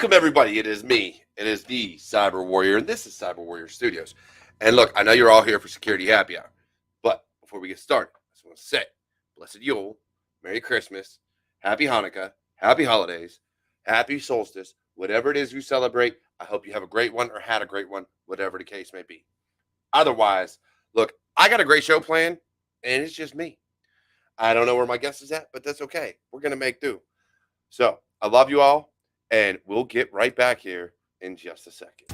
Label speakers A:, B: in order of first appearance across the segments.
A: Welcome, everybody. It is me. It is the Cyber Warrior, and this is Cyber Warrior Studios. And look, I know you're all here for Security Happy Hour, but before we get started, I just want to say, Blessed Yule, Merry Christmas, Happy Hanukkah, Happy Holidays, Happy Solstice, whatever it is you celebrate. I hope you have a great one or had a great one, whatever the case may be. Otherwise, look, I got a great show planned, and it's just me. I don't know where my guest is at, but that's okay. We're going to make do. So I love you all. And we'll get right back here in just a second.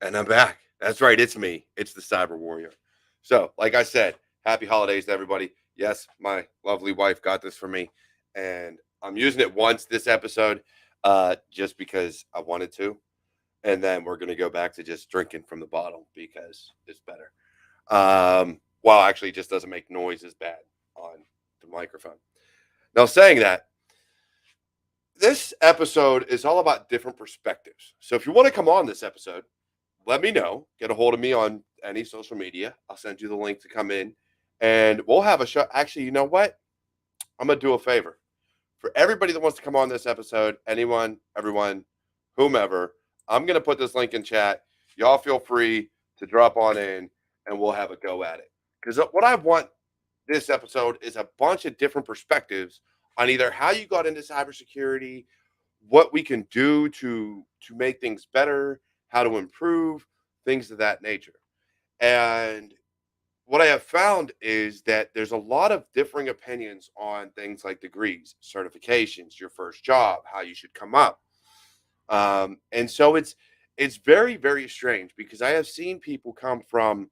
A: And I'm back. That's right. It's me. It's the Cyber Warrior. So, like I said, happy holidays to everybody. Yes, my lovely wife got this for me. And I'm using it once this episode just because I wanted to. And then we're going to go back to just drinking from the bottle because it's better. Well, actually, it just doesn't make noise as bad on the microphone. Now, saying that, this episode is all about different perspectives. So if you want to come on this episode, let me know. Get a hold of me on any social media. I'll send you the link to come in. And we'll have a show. Actually, you know what? I'm going to do a favor. For everybody that wants to come on this episode, anyone, everyone, whomever, I'm going to put this link in chat. Y'all feel free to drop on in and we'll have a go at it. Because what I want this episode is a bunch of different perspectives on either how you got into cybersecurity, what we can do to make things better, how to improve, things of that nature. And what I have found is that there's a lot of differing opinions on things like degrees, certifications, your first job, how you should come up. And so it's very, very strange because I have seen people come from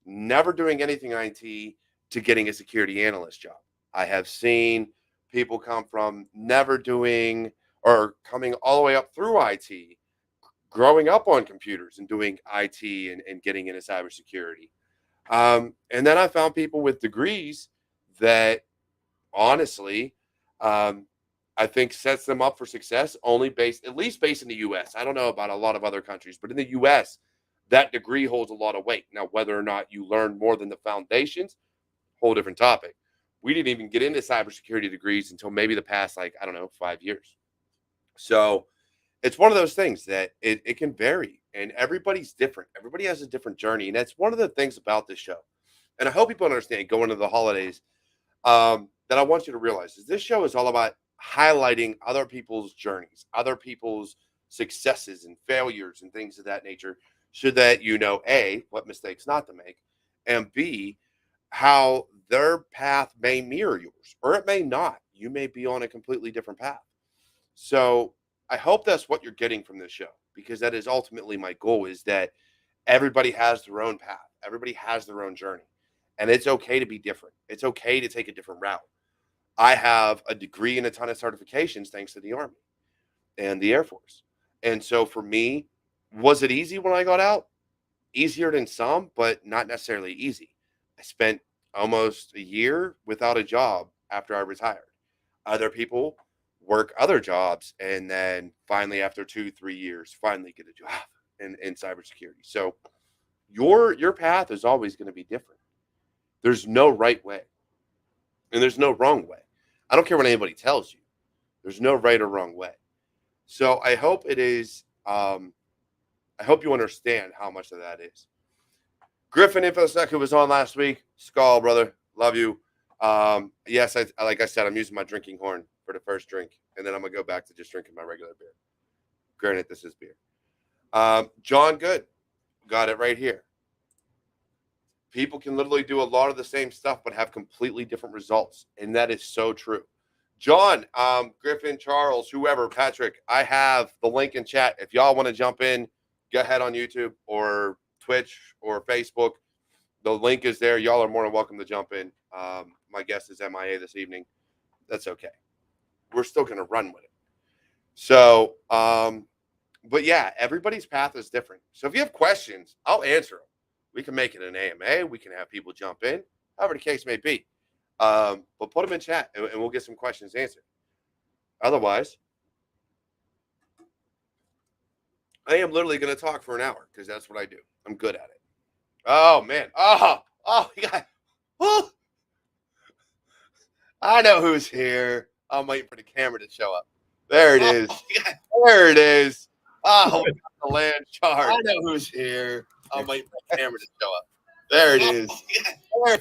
A: never doing anything IT to getting a security analyst job. I have seen people come from never doing or coming all the way up through IT, growing up on computers and doing IT and getting into cybersecurity. And then I found people with degrees that honestly, I think sets them up for success only at least based in the U.S. I don't know about a lot of other countries, but in the U.S., that degree holds a lot of weight. Now, whether or not you learn more than the foundations, whole different topic. We didn't even get into cybersecurity degrees until maybe the past, 5 years. So it's one of those things that it can vary and everybody's different. Everybody has a different journey. And that's one of the things about this show. And I hope people understand going into the holidays that I want you to realize is this show is all about highlighting other people's journeys, other people's successes and failures and things of that nature, so that you know, A, what mistakes not to make, and B, how their path may mirror yours, or it may not. You may be on a completely different path. So I hope that's what you're getting from this show, because that is ultimately my goal, is that everybody has their own path. Everybody has their own journey. And it's okay to be different. It's okay to take a different route. I have a degree and a ton of certifications thanks to the Army and the Air Force. And so for me, was it easy when I got out? Easier than some, but not necessarily easy. I spent almost a year without a job after I retired. Other people work other jobs and then finally after 2-3 years, finally get a job in cybersecurity. So your path is always going to be different. There's no right way and there's no wrong way. I don't care what anybody tells you. There's no right or wrong way. So I hope it is, I hope you understand how much of that is. Griffin Infosec, who was on last week, Skull, brother, love you. Yes, like I said, I'm using my drinking horn for the first drink, and then I'm going to go back to just drinking my regular beer. Granted, this is beer. John Good, got it right here. People can literally do a lot of the same stuff, but have completely different results. And that is so true. John, Griffin, Charles, whoever, Patrick, I have the link in chat. If y'all want to jump in, go ahead on YouTube or Twitch or Facebook. The link is there. Y'all are more than welcome to jump in. My guest is MIA this evening. That's okay. We're still going to run with it. So, but yeah, everybody's path is different. So if you have questions, I'll answer them. We can make it an AMA. We can have people jump in, however the case may be. But put them in chat and we'll get some questions answered. Otherwise, I am literally going to talk for an hour because that's what I do. I'm good at it. Oh man. Yeah. Oh, I know who's here. I'm waiting for the camera to show up. There it is. Yeah. There it is. Oh, we got the land chart. I know who's here. I'm waiting for the camera to show up. There it is. There.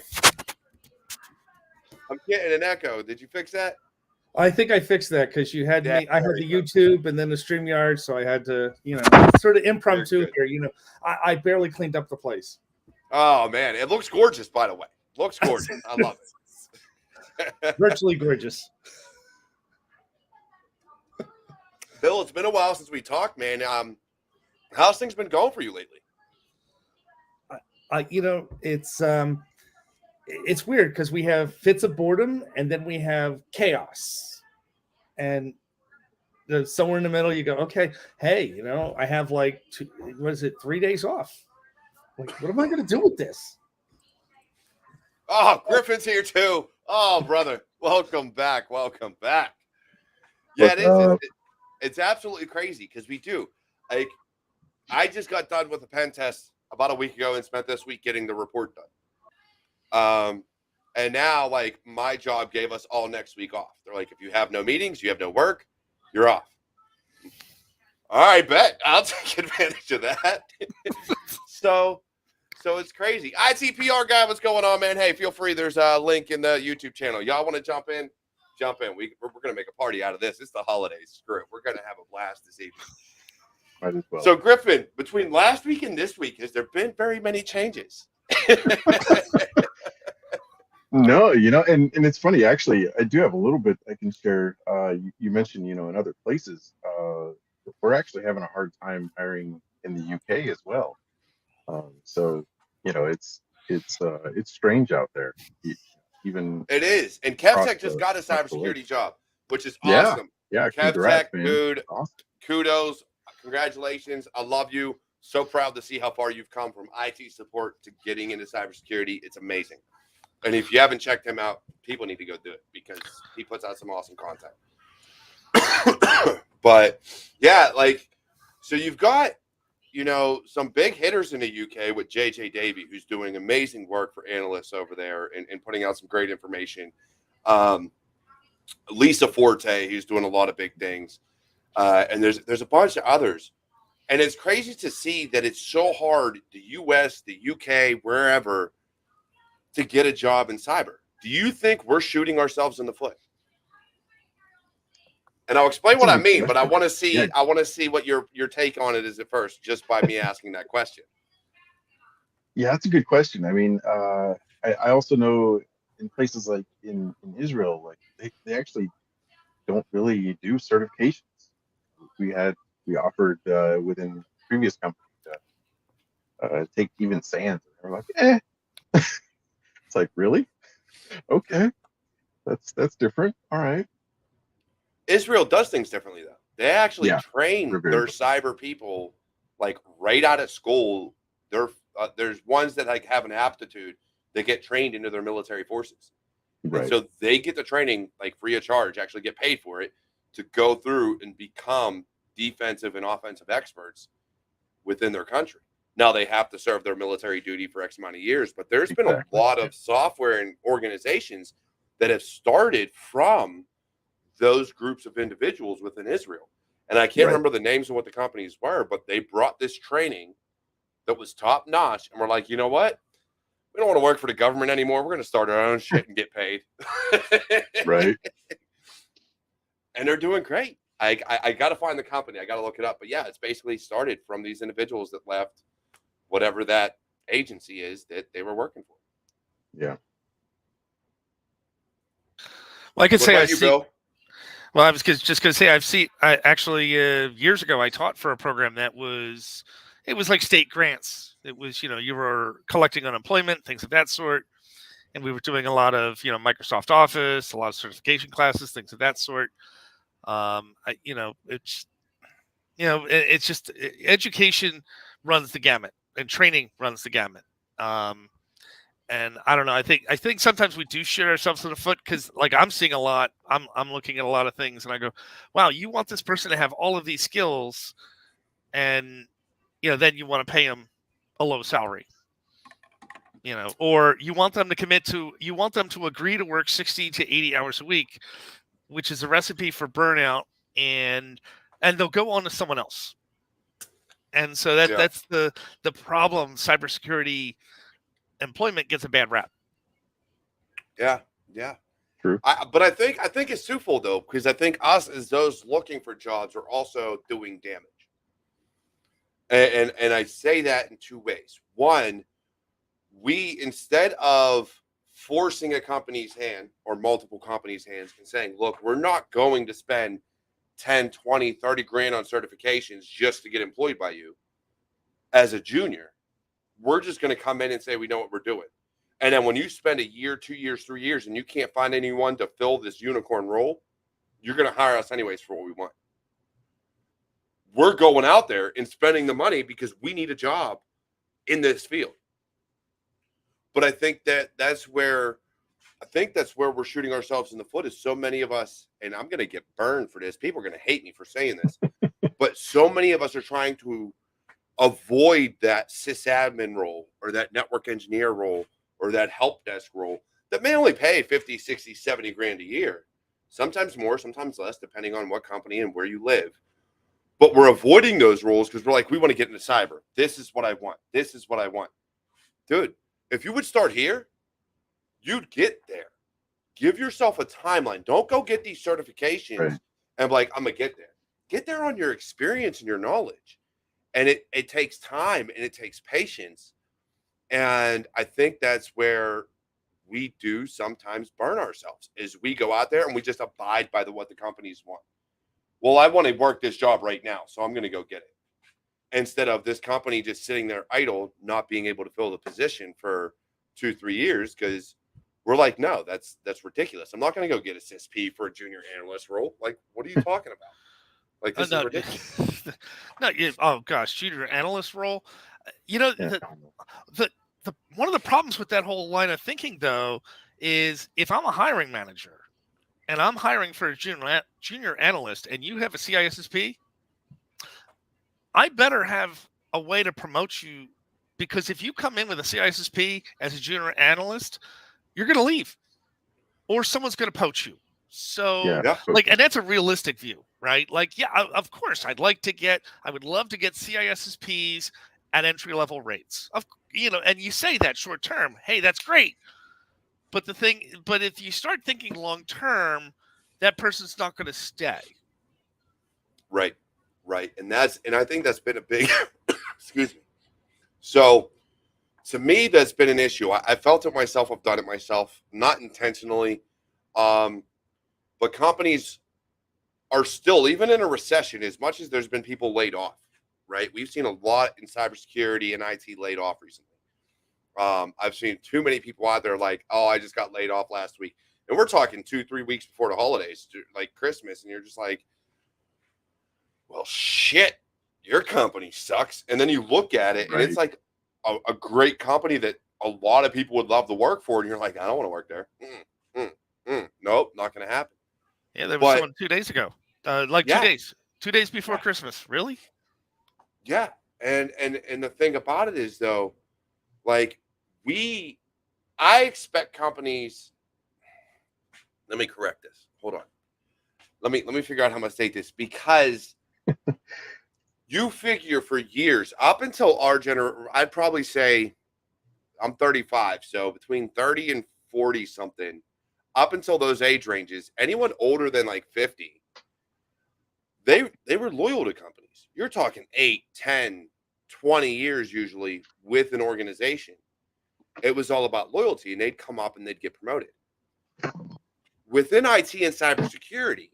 A: I'm getting an echo. Did you fix that?
B: I think I fixed that because you had me. I had the YouTube and then the StreamYard, so I had to, sort of impromptu here. I barely cleaned up the place.
A: Oh man, it looks gorgeous. By the way, looks gorgeous. I love
B: it. Virtually gorgeous.
A: Bill, it's been a while since we talked, man. How's things been going for you lately?
B: It's weird because we have fits of boredom and then we have chaos, and somewhere in the middle you go, okay, hey, I have like 3 days off. Like, what am I going to do with this?
A: Oh, Griffin's here too. Oh, brother, welcome back. Welcome back. Yeah, it is. It's absolutely crazy because we do. Like, I just got done with a pen test about a week ago and spent this week getting the report done. And now, like, my job gave us all next week off. They're like, if you have no meetings, you have no work, you're off. All right, bet. I'll take advantage of that. So it's crazy. ITPR guy, what's going on, man? Hey, feel free. There's a link in the YouTube channel. Y'all want to jump in? Jump in. We're going to make a party out of this. It's the holidays. Screw it. We're going to have a blast this evening.
C: Might as well.
A: So, Griffin, between last week and this week, has there been very many changes?
C: No, and it's funny, actually. I do have a little bit I can share. You mentioned, in other places, we're actually having a hard time hiring in the UK as well. So, it's strange out there. Even
A: it is. And KevTech just got a cybersecurity job, which is awesome.
C: Yeah,
A: KevTech, dude,
C: awesome.
A: Kudos, congratulations. I love you. So proud to see how far you've come from IT support to getting into cybersecurity. It's amazing. And if you haven't checked him out, people need to go do it because he puts out some awesome content. But yeah, so you've got, some big hitters in the UK with JJ Davey, who's doing amazing work for analysts over there and putting out some great information. Lisa Forte, who's doing a lot of big things. And there's a bunch of others. And it's crazy to see that it's so hard, the US, the UK, wherever, to get a job in cyber. Do you think we're shooting ourselves in the foot? And I'll explain what I mean, but I want to see I want to see what your take on it is at first, just by me asking that question.
C: Yeah, that's a good question. I mean, I also know in places like in Israel, like they actually don't really do certifications. We offered within previous company to take even SANS, and they're like, It's like, really? Okay, that's different. All right.
A: Israel does things differently, though. They actually train their cyber people like right out of school. There's ones that like have an aptitude that get trained into their military forces. Right. And so they get the training like free of charge, actually get paid for it to go through and become defensive and offensive experts within their country. Now they have to serve their military duty for X amount of years, but there's been a lot of software and organizations that have started from those groups of individuals within Israel. And I can't remember the names of what the companies were, but they brought this training that was top notch. And we're like, you know what? We don't want to work for the government anymore. We're going to start our own shit and get paid.
C: Right.
A: And they're doing great. I got to find the company. I got to look it up. But yeah, it's basically started from these individuals that left whatever that agency is that they were working for.
C: Yeah.
D: Well, I could say I see.
A: Bill?
D: Well, I was just going to say I actually years ago I taught for a program that was like state grants. It was you were collecting unemployment, things of that sort, and we were doing a lot of Microsoft Office, a lot of certification classes, things of that sort. It's just education runs the gamut and training runs the gamut. And I don't know. I think sometimes we do shoot ourselves in the foot because, like, I'm seeing a lot. I'm looking at a lot of things, and I go, "Wow, you want this person to have all of these skills, and then you want to pay them a low salary." or you want them to agree to work 60 to 80 hours a week, which is a recipe for burnout, and they'll go on to someone else. And so that's the problem. Cybersecurity employment gets a bad rap.
A: Yeah.
C: True.
A: But I think it's twofold though, because I think us as those looking for jobs are also doing damage. And I say that in two ways. One, we, instead of forcing a company's hand or multiple companies' hands and saying, look, we're not going to spend 10, 20, 30 grand on certifications just to get employed by you as a junior. We're just going to come in and say we know what we're doing. And then when you spend a year, 2 years, 3 years, and you can't find anyone to fill this unicorn role, you're going to hire us anyways for what we want. We're going out there and spending the money because we need a job in this field. But I think that's where we're shooting ourselves in the foot, is so many of us, and I'm going to get burned for this. People are going to hate me for saying this, but so many of us are trying to avoid that sysadmin role or that network engineer role or that help desk role that may only pay 50, 60, 70 grand a year. Sometimes more, sometimes less, depending on what company and where you live. But we're avoiding those roles because we're like, we want to get into cyber. This is what I want. This is what I want. Dude, if you would start here, you'd get there. Give yourself a timeline. Don't go get these certifications and be like, I'm going to get there. Get there on your experience and your knowledge. And it takes time and it takes patience. And I think that's where we do sometimes burn ourselves, is we go out there and we just abide by what the companies want. Well, I want to work this job right now, so I'm going to go get it. Instead of this company just sitting there idle, not being able to fill the position for 2-3 years, because we're like, no, that's ridiculous. I'm not going to go get a CISP for a junior analyst role. Like, what are you talking about? Like, this is ridiculous.
D: Oh gosh, junior analyst role. The one of the problems with that whole line of thinking, though, is if I'm a hiring manager and I'm hiring for a junior analyst and you have a CISSP, I better have a way to promote you, because if you come in with a CISSP as a junior analyst, you're going to leave or someone's going to poach you. So and that's a realistic view, right? Like, yeah, of course I would love to get CISSPs at entry level rates, and you say that short term, hey, that's great. But if you start thinking long term, that person's not going to stay.
A: Right. And I think that's been a big, excuse me. So to me, that's been an issue. I felt it myself. I've done it myself, not intentionally. But companies are still, even in a recession, as much as there's been people laid off, right? We've seen a lot in cybersecurity and IT laid off recently. I've seen too many people out there like, oh, I just got laid off last week. And we're talking 2-3 weeks before the holidays, like Christmas. And you're just like, well, shit, your company sucks. And then you look at it and it's like a great company that a lot of people would love to work for. And you're like, I don't want to work there. Nope, not going to happen.
D: Yeah, there was someone 2 days ago, 2 days before Christmas. Really?
A: Yeah. And the thing about it is, though, like, I expect companies, let me correct this. Hold on. Let me figure out how I'm going to state this, because you figure for years, up until our generation, I'd probably say, I'm 35, so between 30 and 40 something, up until those age ranges, anyone older than like 50, they were loyal to companies. You're talking 8, 10, 20 years usually with an organization. It was all about loyalty, and they'd come up and they'd get promoted. Within IT and cybersecurity,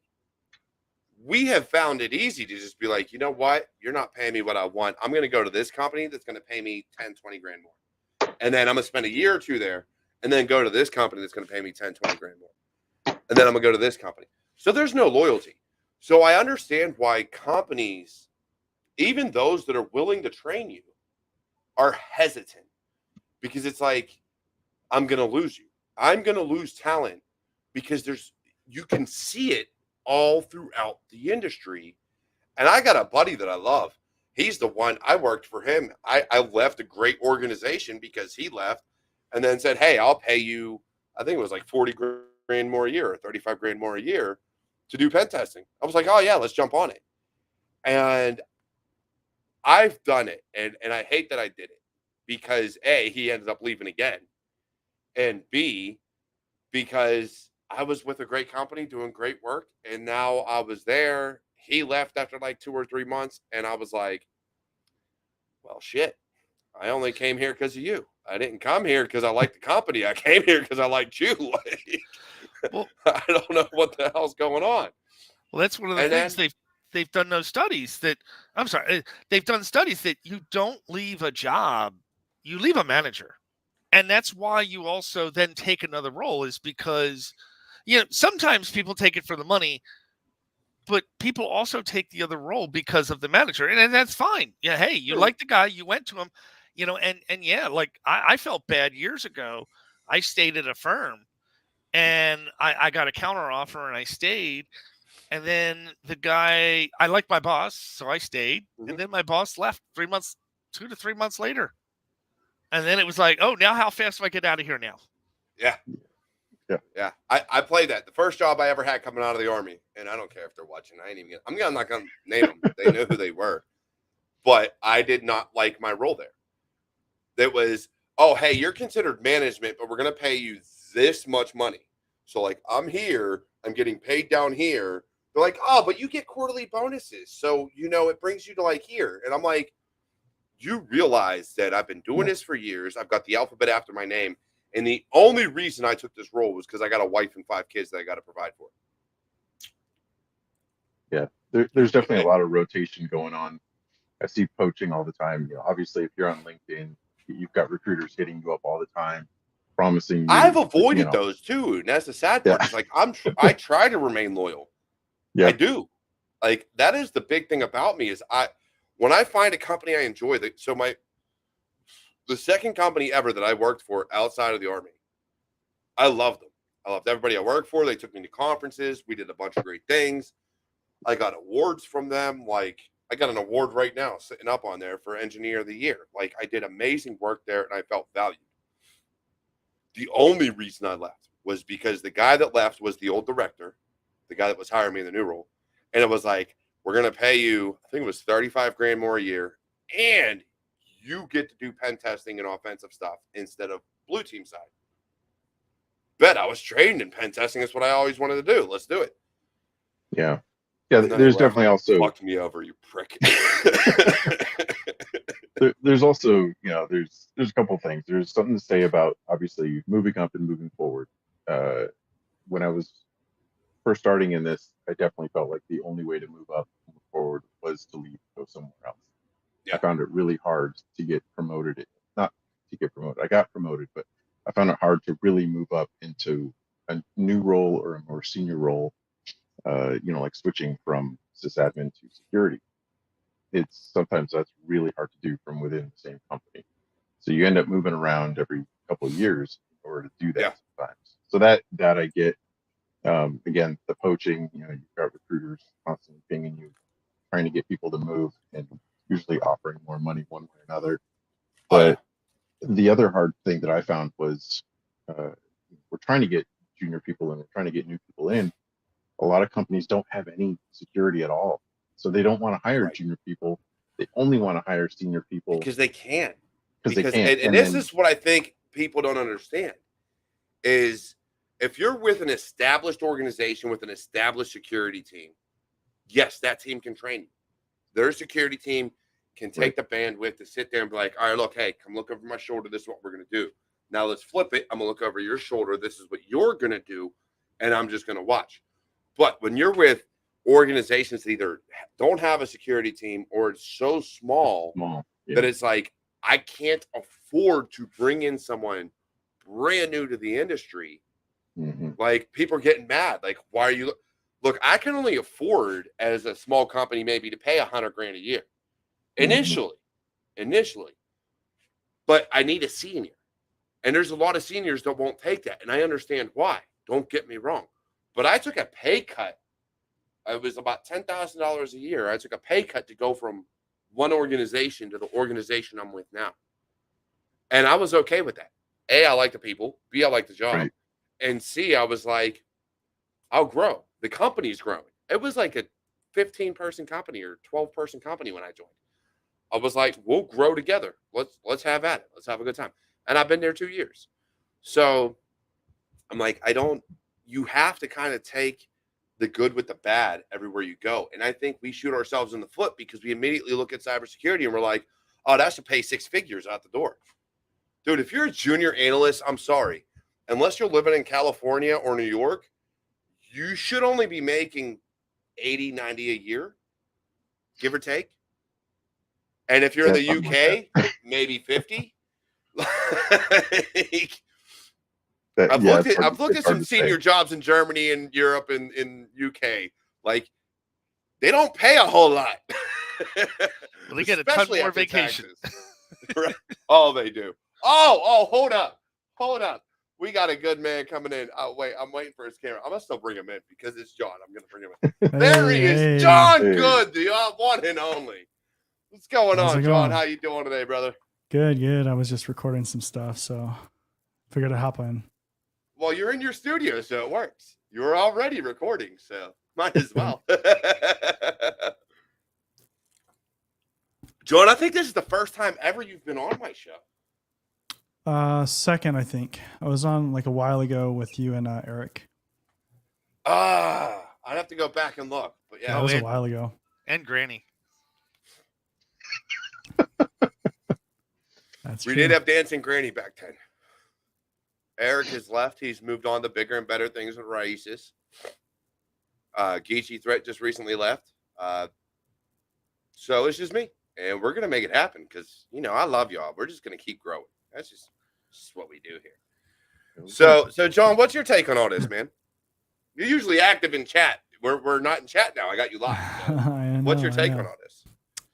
A: we have found it easy to just be like, you know what? You're not paying me what I want. I'm going to go to this company that's going to pay me 10, 20 grand more. And then I'm going to spend a year or two there, and then go to this company that's going to pay me 10, 20 grand more. And then I'm going to go to this company. So there's no loyalty. So I understand why companies, even those that are willing to train you, are hesitant, because it's like, I'm going to lose you. I'm going to lose talent, because you can see it all throughout the industry. And I got a buddy that I love. He's the one, I worked for him. I left a great organization because he left, and then said, hey, I'll pay you, I think it was like 40 grand more a year or 35 grand more a year to do pen testing. I was like, oh yeah, let's jump on it. And I've done it. And I hate that I did it because A, he ended up leaving again. And B, because I was with a great company doing great work. And now I was there. He left after like 2 or 3 months. And I was like, well, shit, I only came here because of you. I didn't come here because I liked the company. I came here because I liked you.
D: Well,
A: I don't know what the hell's going on.
D: Well, that's one of the things they've done those studies that they've done studies that you don't leave a job, you leave a manager. And that's why you also then take another role, is because sometimes people take it for the money, but people also take the other role because of the manager. And that's fine. Yeah, hey, you like the guy, you went to him, and yeah, like I felt bad years ago. I stayed at a firm and I got a counter offer and I stayed. And then the guy, I liked my boss, so I stayed.
A: Mm-hmm.
D: And then my boss left 2 to 3 months later. And then it was like, oh, now how fast do I get out of here now?
A: Yeah. I played that. The first job I ever had coming out of the Army, and I don't care if they're watching. I'm not going to name them. They know who they were. But I did not like my role there. It was, oh, hey, you're considered management, but we're going to pay you this much money. So, like, I'm here. I'm getting paid down here. They're like, oh, but you get quarterly bonuses. So, it brings you to like here. And I'm like, you realize that I've been doing this for years. I've got the alphabet after my name. And the only reason I took this role was because I got a wife and 5 kids that I got to provide for.
C: Yeah, there's definitely a lot of rotation going on. I see poaching all the time. Obviously, if you're on LinkedIn, you've got recruiters hitting you up all the time, promising you.
A: I've avoided those too. And that's the sad part. It's like I try to remain loyal. Yeah. I do. Like, that is the big thing about me is when I find a company I enjoy, the second company ever that I worked for outside of the Army, I loved them. I loved everybody I worked for. They took me to conferences. We did a bunch of great things. I got awards from them. Like, I got an award right now sitting up on there for Engineer of the Year. Like, I did amazing work there and I felt valued. The only reason I left was because the guy that left was the old director, the guy that was hiring me in the new role. And it was like, we're going to pay you, I think it was 35 grand more a year. And you get to do pen testing and offensive stuff instead of blue team side. Bet I was trained in pen testing. That's what I always wanted to do. Let's do it.
C: Yeah. Yeah. There's definitely also
A: fucked me over, you prick.
C: There's also, there's a couple of things. There's something to say about obviously moving up and moving forward. When I was first starting in this, I definitely felt like the only way to move up and move forward was to leave, go somewhere else. Yeah. I found it really hard to get promoted. Not to get promoted. I got promoted, but I found it hard to really move up into a new role or a more senior role. Like switching from sysadmin to security. Sometimes that's really hard to do from within the same company. So you end up moving around every couple of years in order to do that sometimes. So that I get. Again, the poaching, you've got recruiters constantly pinging you, trying to get people to move and usually offering more money one way or another. But the other hard thing that I found was we're trying to get junior people in, we're trying to get new people in. A lot of companies don't have any security at all. So they don't want to hire junior people. They only want to hire senior people.
A: Because they can.
C: Because they can.
A: And this is what I think people don't understand is if you're with an established organization with an established security team, yes, that team can train you. Their security team can take the bandwidth to sit there and be like, all right, look, hey, come look over my shoulder. This is what we're going to do. Now let's flip it. I'm going to look over your shoulder. This is what you're going to do. And I'm just going to watch. But when you're with organizations that either don't have a security team or it's so small that it's like, I can't afford to bring in someone brand new to the industry.
C: Mm-hmm.
A: Like, people are getting mad. Like, why are you? Look, I can only afford as a small company maybe to pay $100 grand a year initially, but I need a senior. And there's a lot of seniors that won't take that. And I understand why. Don't get me wrong. But I took a pay cut. It was about $10,000 a year. I took a pay cut to go from one organization to the organization I'm with now. And I was okay with that A, I like the people. B, I like the job.
C: Right.
A: And C, I was like, I'll grow. The company's growing. It was like a 15-person company or 12-person company when I joined. I was like, we'll grow together. Let's have at it. Let's have a good time. And I've been there 2 years. So I'm like, you have to kind of take the good with the bad everywhere you go. And I think we shoot ourselves in the foot because we immediately look at cybersecurity and we're like, oh, that should pay 6 figures out the door. Dude, if you're a junior analyst, I'm sorry. Unless you're living in California or New York, you should only be making 80, 90 a year, give or take. And if you're in the UK, maybe 50. I've looked at some senior jobs in Germany and Europe and in UK. Like, they don't pay a whole lot.
D: Well, they get a ton more vacation.
A: Right. Oh, they do. Oh, hold up. We got a good man coming in. Oh, wait, I'm waiting for his camera. I'm going to still bring him in because it's John. I'm going to bring him in. There he is. John Good, the one and only. What's going on, John? How you doing today, brother?
E: Good. I was just recording some stuff, so figured I'd hop in.
A: Well, you're in your studio, so it works. You were already recording, so might as well. John, I think this is the first time ever you've been on my show.
E: Second, I think. I was on like a while ago with you and Eric.
A: I'd have to go back and look. But yeah,
E: that was a while ago.
D: And Granny.
A: We did have Dancing Granny back then. Eric has left. He's moved on to bigger and better things with Raices. Geechee Threat just recently left. So it's just me. And we're going to make it happen because, I love y'all. We're just going to keep growing. That's just what we do here. So John, what's your take on all this, man? You're usually active in chat. We're not in chat now. I got you live. So what's your take on all this?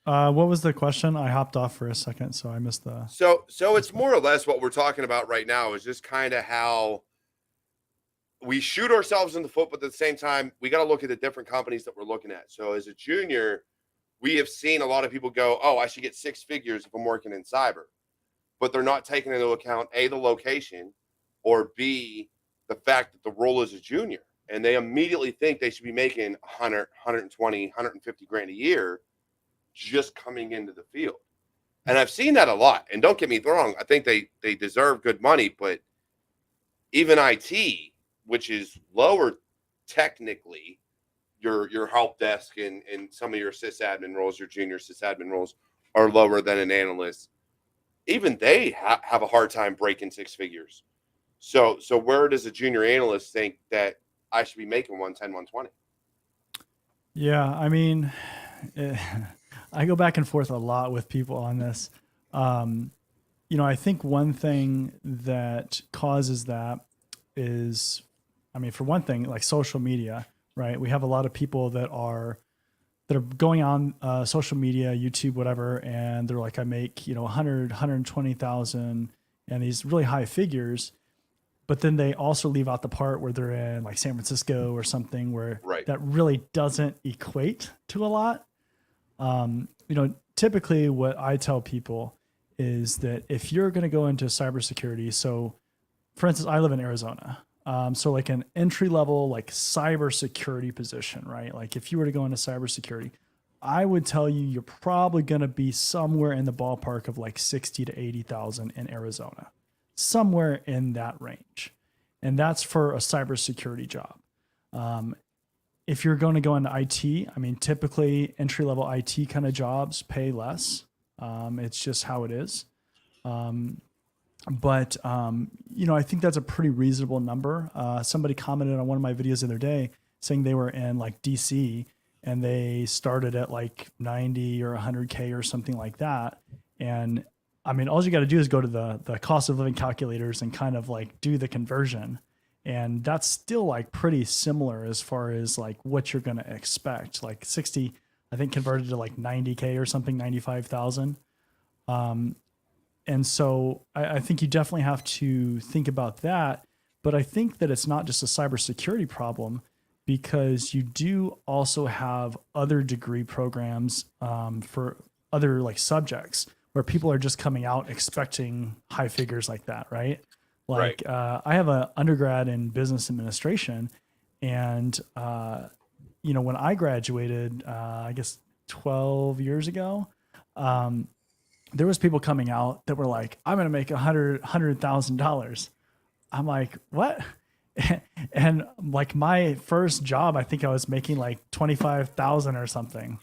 E: What was the question? I hopped off for a second, so I missed the.
A: So it's more or less what we're talking about right now is just kind of how we shoot ourselves in the foot, but at the same time, we got to look at the different companies that we're looking at. So as a junior, we have seen a lot of people go, oh, I should get 6 figures if I'm working in cyber. But they're not taking into account, A, the location, or B, the fact that the role is a junior. And they immediately think they should be making 100, 120, 150 grand a year just coming into the field. And I've seen that a lot. And don't get me wrong, I think they deserve good money, but even IT, which is lower technically, your help desk and some of your sysadmin roles, your junior sysadmin roles are lower than an analyst. Even they have a hard time breaking 6 figures. So where does a junior analyst think that I should be making 110, 120?
E: Yeah, I mean, I go back and forth a lot with people on this. I think one thing that causes that is, for one thing, like social media, right? We have a lot of people that are going on social media, YouTube, whatever, and they're like, I make 100, 120,000 and these really high figures, but then they also leave out the part where they're in like San Francisco or something where that really doesn't equate to a lot. Typically what I tell people is that if you're going to go into cybersecurity, so for instance, I live in Arizona. So like an entry level, like cybersecurity position, right? Like if you were to go into cybersecurity, I would tell you, you're probably going to be somewhere in the ballpark of like 60 to 80,000 in Arizona, somewhere in that range. And that's for a cybersecurity job. If you're going to go into IT, typically entry level IT kind of jobs pay less. It's just how it is. But I think that's a pretty reasonable number. Somebody commented on one of my videos the other day saying they were in like DC and they started at like 90 or 100K or something like that. And all you got to do is go to the cost of living calculators and kind of like do the conversion. And that's still like pretty similar as far as like what you're going to expect. Like 60, I think converted to like 90K or something, 95,000. And so I think you definitely have to think about that. But I think that it's not just a cybersecurity problem, because you do also have other degree programs for other like subjects where people are just coming out expecting high figures like that, right? Like I have an undergrad in business administration, and when I graduated, I guess 12 years ago, there was people coming out that were like, "I'm going to make $100,000." I'm like, "What?" And like my first job, I think I was making like 25,000 or something.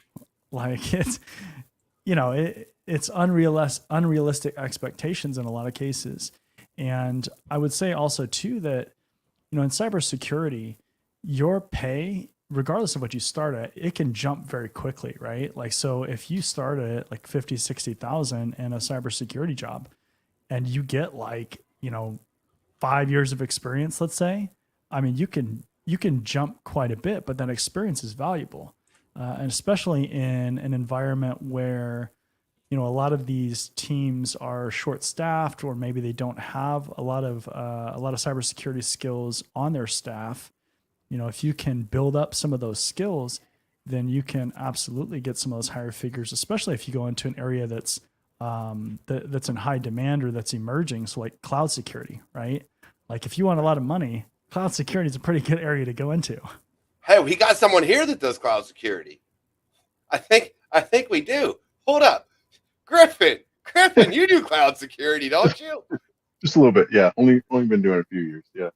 E: Like it's, it's unrealistic expectations in a lot of cases. And I would say also too that, in cybersecurity, your pay, regardless of what you start at, it can jump very quickly, right? Like, so if you start at like 50, 60,000 in a cybersecurity job and you get like, 5 years of experience, let's say, I mean, you can jump quite a bit, but that experience is valuable. And especially in an environment where, a lot of these teams are short-staffed, or maybe they don't have a lot of cybersecurity skills on their staff. If you can build up some of those skills, then you can absolutely get some of those higher figures, especially if you go into an area that's in high demand or that's emerging. So like cloud security, right? Like if you want a lot of money, cloud security is a pretty good area to go into.
A: Hey, we got someone here that does cloud security. I think we do. Hold up. Griffin, you do cloud security, don't you?
C: Just a little bit, yeah. Only been doing it a few years, yeah.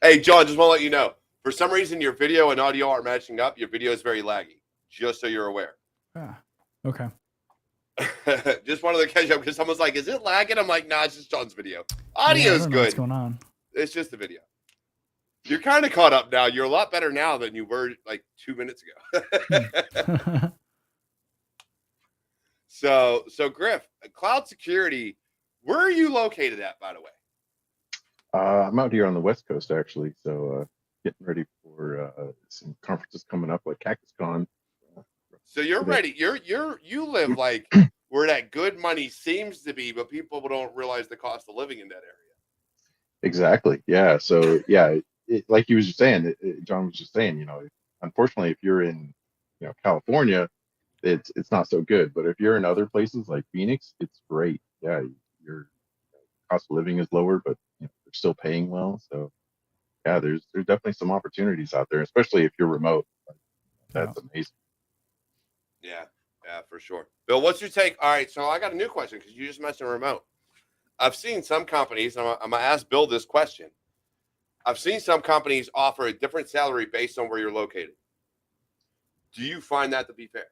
A: Hey, John, just want to let you know, for some reason your video and audio aren't matching up. Your video is very laggy, just so you're aware.
E: Okay.
A: Just wanted to catch up because someone's like, is it lagging? I'm like, nah, it's just John's video. Audio is good.
E: What's going on?
A: It's just the video. You're kind of caught up now. You're a lot better now than you were like 2 minutes ago. So Griff, cloud security, where are you located at, by the way?
C: I'm out here on the West Coast, actually. So getting ready for some conferences coming up, like CactusCon.
A: So you're ready. You live like where that good money seems to be, but people don't realize the cost of living in that area.
C: Exactly. Yeah. So yeah, like you was just saying, John was just saying, unfortunately, if you're in, California, it's not so good. But if you're in other places like Phoenix, it's great. Yeah, your cost of living is lower, but they're still paying well. So yeah, there's definitely some opportunities out there, especially if you're remote. That's amazing.
A: Yeah, for sure. Bill, what's your take? All right, so I got a new question because you just mentioned remote. I've seen some companies, I'm going to ask Bill this question. I've seen some companies offer a different salary based on where you're located. Do you find that to be fair?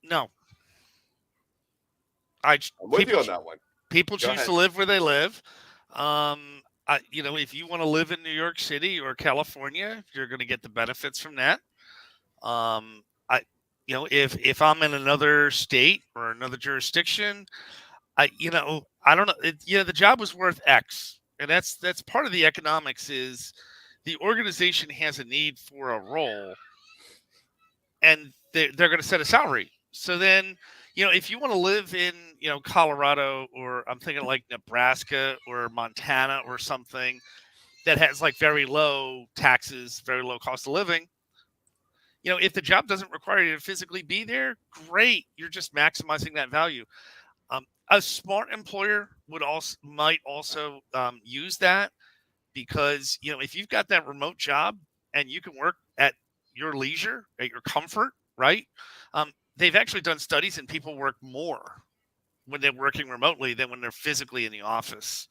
D: No.
A: I'm with you on that one.
D: People choose to live where they live. If you want to live in New York City or California, you're going to get the benefits from that. If I'm in another state or another jurisdiction, I don't know. The job was worth X, and that's part of the economics. Is the organization has a need for a role, and they're going to set a salary. So then, if you want to live in, Colorado, or I'm thinking like Nebraska or Montana or something that has like very low taxes, very low cost of living, if the job doesn't require you to physically be there, great. You're just maximizing that value. A smart employer might also use that, because, if you've got that remote job and you can work at your leisure, at your comfort, right? They've actually done studies, and people work more when they're working remotely than when they're physically in the office.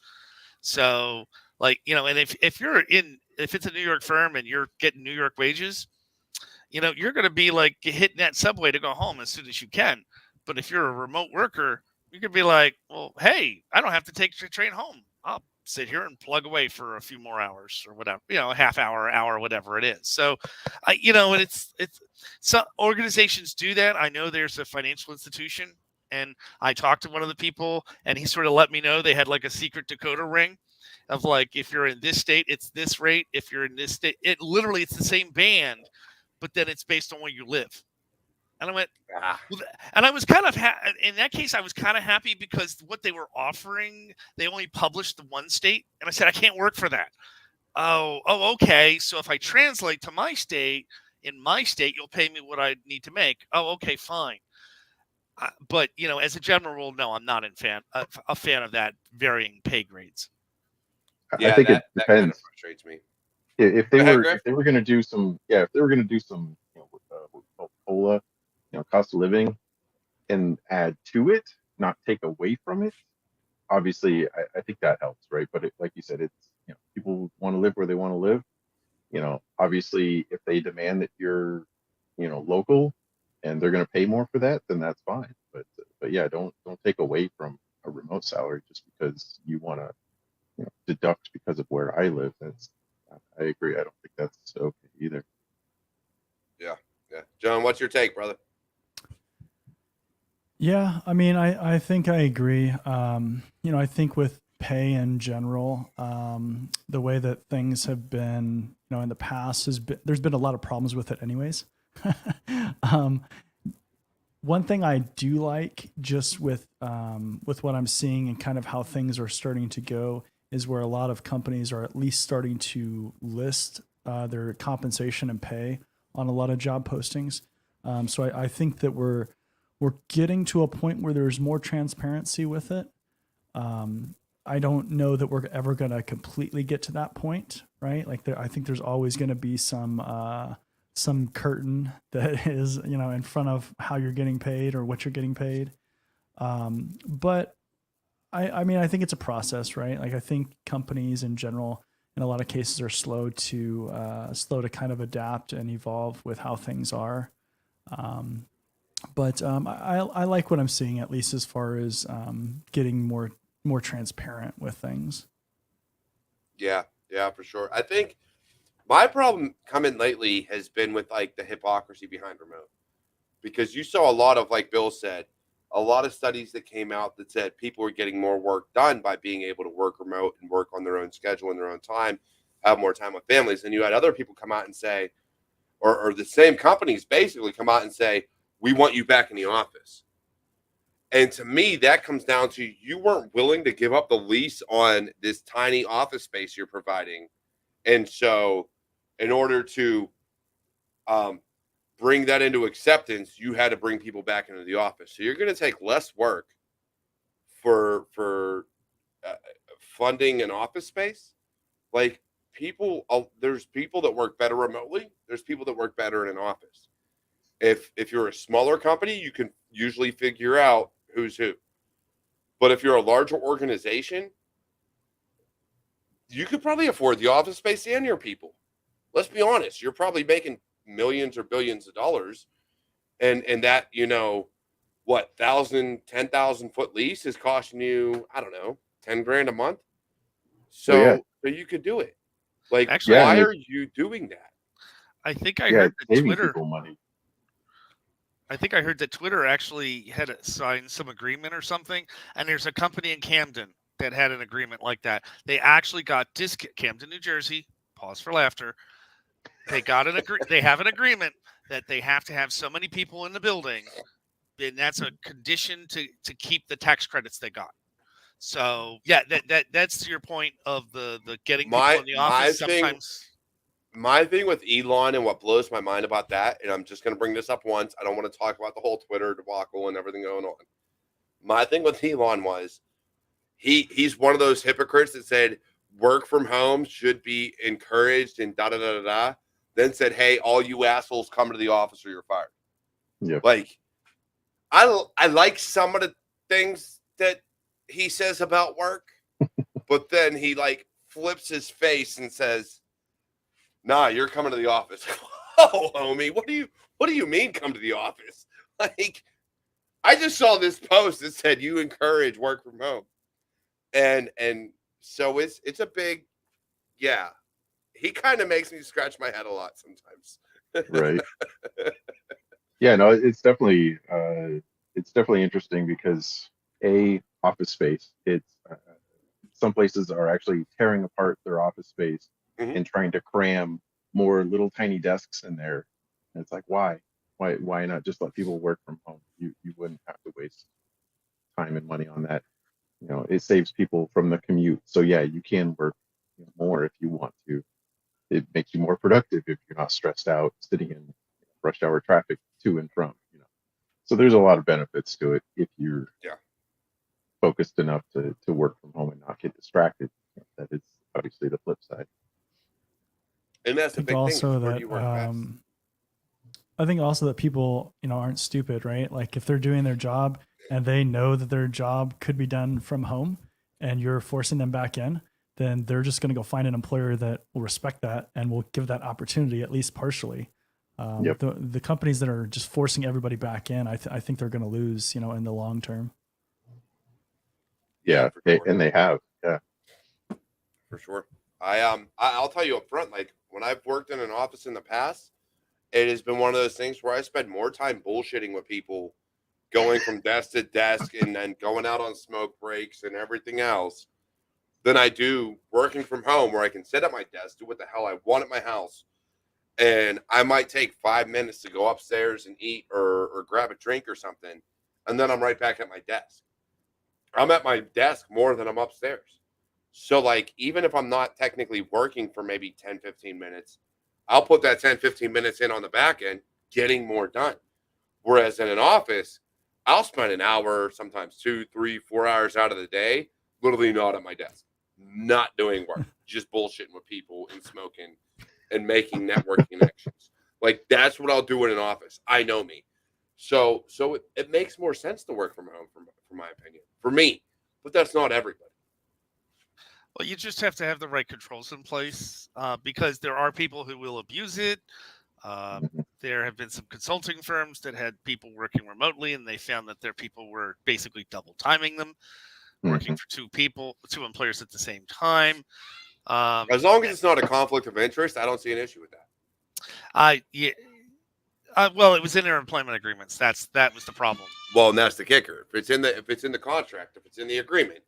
D: So and if it's a New York firm and you're getting New York wages, you're going to be like hitting that subway to go home as soon as you can. But if you're a remote worker, you could be like, well, hey, I don't have to take the train home. I'll sit here and plug away for a few more hours or whatever, a half hour, whatever it is. So, and it's some organizations do that. I know there's a financial institution, and I talked to one of the people, and he sort of let me know they had like a secret decoder ring of like, if you're in this state, it's this rate. If you're in this state, it's the same band, but then it's based on where you live. And I went, and I was kind of in that case, I was kind of happy, because what they were offering, they only published the one state, and I said, I can't work for that. Oh, okay. So if I translate to my state, in my state, you'll pay me what I need to make. Oh, okay, fine. But as a general rule, no, I'm not a fan of that varying pay grades.
C: I think it
A: that kind of
C: depends.
A: frustrates me.
C: If
A: Go
C: they
A: ahead,
C: were
A: Griff.
C: going to do some, if they were going to do some, what we call COLA, cost of living, and add to it, not take away from it. Obviously, I think that helps, right? But like you said, it's people want to live where they want to live. Obviously, if they demand that you're, local, and they're going to pay more for that, then that's fine. But yeah, don't take away from a remote salary just because you want to deduct because of where I live. I agree. I don't think that's okay either.
A: Yeah. John, what's your take, brother?
E: Yeah, I mean, I think I agree. I think with pay in general, the way that things have been, in the past there's been a lot of problems with it anyways. One thing I do like just with what I'm seeing and kind of how things are starting to go is where a lot of companies are at least starting to list their compensation and pay on a lot of job postings. So I think that we're getting to a point where there's more transparency with it. I don't know that we're ever going to completely get to that point, right? Like I think there's always going to be some curtain that is, in front of how you're getting paid or what you're getting paid. But I mean, I think it's a process, right? Like I think companies in general, in a lot of cases, are slow to kind of adapt and evolve with how things are. But I like what I'm seeing, at least as far as getting more transparent with things.
A: Yeah, for sure. I think my problem coming lately has been with like the hypocrisy behind remote, because you saw a lot of, like Bill said, a lot of studies that came out that said people were getting more work done by being able to work remote and work on their own schedule in their own time, have more time with families. And you had other people come out and say, or the same companies basically come out and say, we want you back in the office. And to me, that comes down to you weren't willing to give up the lease on this tiny office space you're providing. And so in order to bring that into acceptance, you had to bring people back into the office. So you're going to take less work for funding an office space. Like there's people that work better remotely. There's people that work better in an office. If you're a smaller company, you can usually figure out who's who. But if you're a larger organization, you could probably afford the office space and your people. Let's be honest. You're probably making millions or billions of dollars. And that, 10,000 foot lease is costing you, I don't know, 10 grand a month. So you could do it. Like,
D: actually,
A: why are you doing that?
D: I think I heard that
C: saving
D: Twitter.
C: people money.
D: I think I heard that Twitter actually had signed some agreement or something, and there's a company in Camden that had an agreement like that. They actually got Camden, New Jersey. Pause for laughter. They got They have an agreement that they have to have so many people in the building, and that's a condition to keep the tax credits they got. So yeah, that's to your point of the getting people in the office sometimes.
A: My thing with Elon and what blows my mind about that, and I'm just going to bring this up once. I don't want to talk about the whole Twitter debacle and everything going on. My thing with Elon was he's one of those hypocrites that said work from home should be encouraged and da-da-da-da-da. Then said, hey, all you assholes come to the office or you're fired.
C: Yeah.
A: Like, I like some of the things that he says about work, but then he like flips his face and says, nah, you're coming to the office. Oh, homie, what do you mean come to the office? Like, I just saw this post that said you encourage work from home. And so it's a big, yeah. He kind of makes me scratch my head a lot sometimes.
C: Right. Yeah, no, it's definitely interesting because office space. It's some places are actually tearing apart their office space and trying to cram more little tiny desks in there. And it's like, why not just let people work from home? You wouldn't have to waste time and money on that. It saves people from the commute. So yeah, you can work more if you want to. It makes you more productive if you're not stressed out sitting in rush hour traffic to and from. So there's a lot of benefits to it if you're focused enough to work from home and not get distracted. That is obviously the flip side.
A: And that's
E: I
A: the
E: think
A: big thing.
E: also
A: Is where do
E: that
A: you work best?
E: I think also that people, aren't stupid, right? Like if they're doing their job and they know that their job could be done from home and you're forcing them back in, then they're just going to go find an employer that will respect that and will give that opportunity at least partially.
C: Yep.
E: The companies that are just forcing everybody back in, I think they're going to lose, in the long term.
C: Yeah,
A: for sure.
C: and they have. Yeah.
A: For sure. I'll tell you up front, like when I've worked in an office in the past, it has been one of those things where I spend more time bullshitting with people, going from desk to desk and then going out on smoke breaks and everything else than I do working from home, where I can sit at my desk, do what the hell I want at my house. And I might take 5 minutes to go upstairs and eat or grab a drink or something. And then I'm right back at my desk. I'm at my desk more than I'm upstairs. So like, even if I'm not technically working for maybe 10, 15 minutes, I'll put that 10, 15 minutes in on the back end, getting more done. Whereas in an office, I'll spend an hour, sometimes 2, 3, 4 hours out of the day, literally not at my desk, not doing work, just bullshitting with people and smoking and making network connections. Like that's what I'll do in an office. I know me. So it makes more sense to work from home, from my opinion, for me, but that's not everybody.
D: Well, you just have to have the right controls in place because there are people who will abuse it. There have been some consulting firms that had people working remotely, and they found that their people were basically double timing them, working for two employers at the same time.
A: As long as it's not a conflict of interest, I don't see an issue with that.
D: Well, it was in their employment agreements. That was the problem.
A: Well, and that's the kicker. If it's in the contract, if it's in the agreement,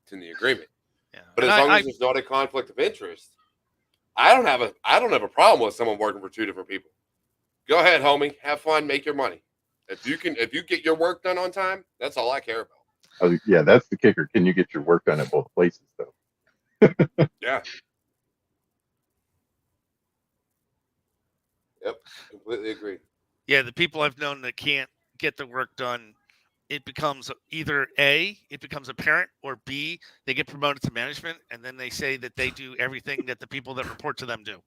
A: it's in the agreement.
D: Yeah.
A: But as long as there's not a conflict of interest, I don't have a problem with someone working for two different people. Go ahead, homie. Have fun. Make your money. If you get your work done on time, that's all I care about.
C: Yeah, that's the kicker. Can you get your work done at both places, though?
A: Yeah. Yep. Completely agree.
D: Yeah, the people I've known that can't get the work done, it becomes either A, it becomes apparent, or B, they get promoted to management, and then they say that they do everything that the people that report to them do.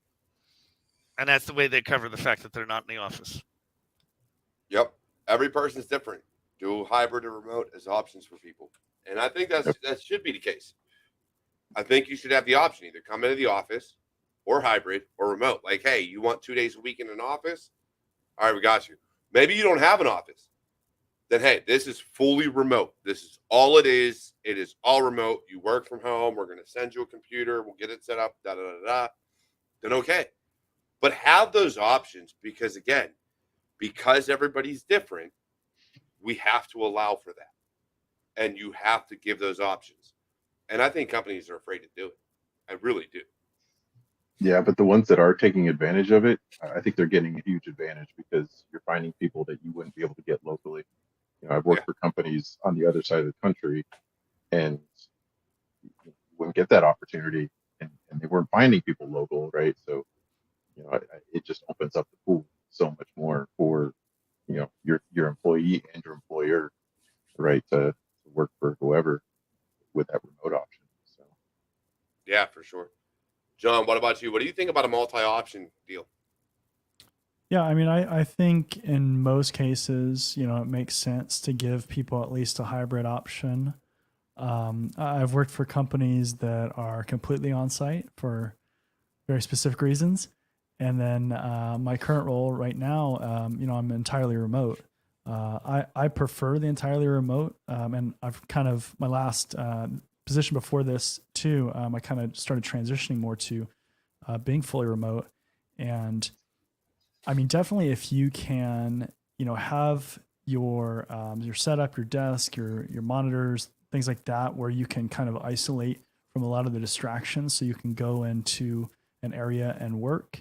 D: And that's the way they cover the fact that they're not in the office.
A: Yep. Every person's different. Do hybrid or remote as options for people. And I think that should be the case. I think you should have the option, either come into the office or hybrid or remote. Like, hey, you want 2 days a week in an office? All right, we got you. Maybe you don't have an office. Then, hey, this is fully remote. This is all it is. It is all remote. You work from home. We're going to send you a computer. We'll get it set up. Then okay. But have those options because, again, because everybody's different, we have to allow for that. And you have to give those options. And I think companies are afraid to do it. I really do.
C: Yeah, but the ones that are taking advantage of it, I think they're getting a huge advantage because you're finding people that you wouldn't be able to get locally. I've worked for companies on the other side of the country and you wouldn't get that opportunity and they weren't finding people local, right? So, it just opens up the pool so much more for, your employee and your employer, right, to work for whoever with that remote option. So,
A: yeah, for sure. John, what about you? What do you think about a multi-option deal?
E: Yeah, I mean, I think in most cases, it makes sense to give people at least a hybrid option. I've worked for companies that are completely on site for very specific reasons. And then my current role right now, I'm entirely remote. I prefer the entirely remote. And I've kind of, my last position before this too, I kind of started transitioning more to being fully remote. And I mean, definitely if you can, have your setup, your desk, your monitors, things like that, where you can kind of isolate from a lot of the distractions so you can go into an area and work.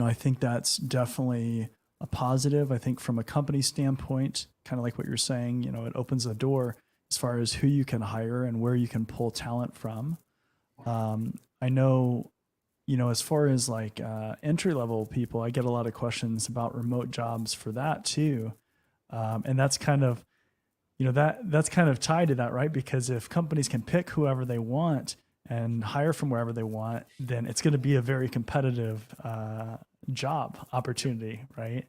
E: I think that's definitely a positive. I think from a company standpoint, kind of like what you're saying, it opens the door as far as who you can hire and where you can pull talent from. I know, as far as like entry level people, I get a lot of questions about remote jobs for that too. And that's kind of, that's kind of tied to that, right? Because if companies can pick whoever they want and hire from wherever they want, then it's going to be a very competitive job opportunity, right?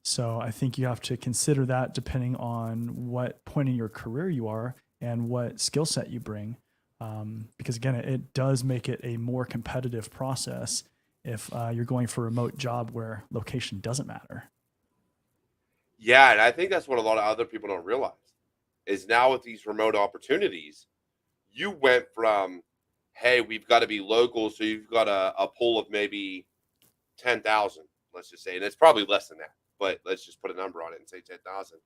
E: So I think you have to consider that depending on what point in your career you are and what skill set you bring. Because again, it does make it a more competitive process if you're going for a remote job where location doesn't matter.
A: Yeah, and I think that's what a lot of other people don't realize is now with these remote opportunities, you went from, hey, we've got to be local, so you've got a pool of maybe 10,000, let's just say, and it's probably less than that, but let's just put a number on it and say 10,000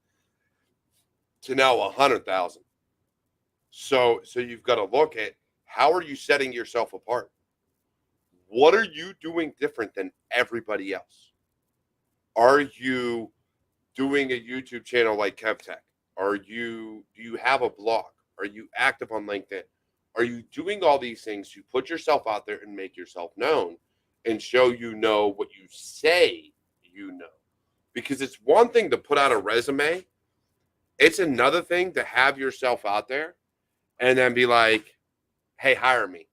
A: to now 100,000. So you've got to look at how are you setting yourself apart? What are you doing different than everybody else? Are you doing a YouTube channel like KevTech? Do you have a blog? Are you active on LinkedIn? Are you doing all these things to put yourself out there and make yourself known and show what you say you know? Because it's one thing to put out a resume. It's another thing to have yourself out there and then be like, hey, hire me.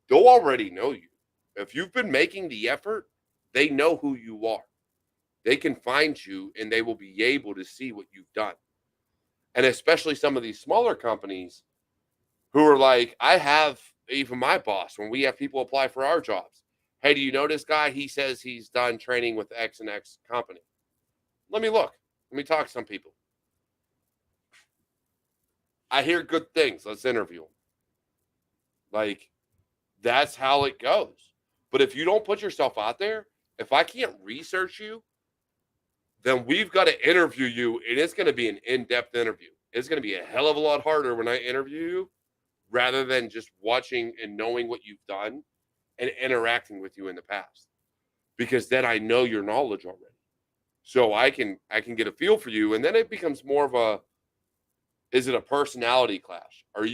A: They'll already know you. If you've been making the effort, they know who you are. They can find you and they will be able to see what you've done. And especially some of these smaller companies who are like, I have even my boss, when we have people apply for our jobs. Hey, do you know this guy? He says he's done training with X and X company. Let me look. Let me talk to some people. I hear good things. Let's interview him. Like, that's how it goes. But if you don't put yourself out there, if I can't research you, then we've got to interview you, and it's going to be an in-depth interview. It's going to be a hell of a lot harder when I interview you rather than just watching and knowing what you've done and interacting with you in the past. Because then I know your knowledge already. So I can get a feel for you, and then it becomes more of a, is it a personality clash? Is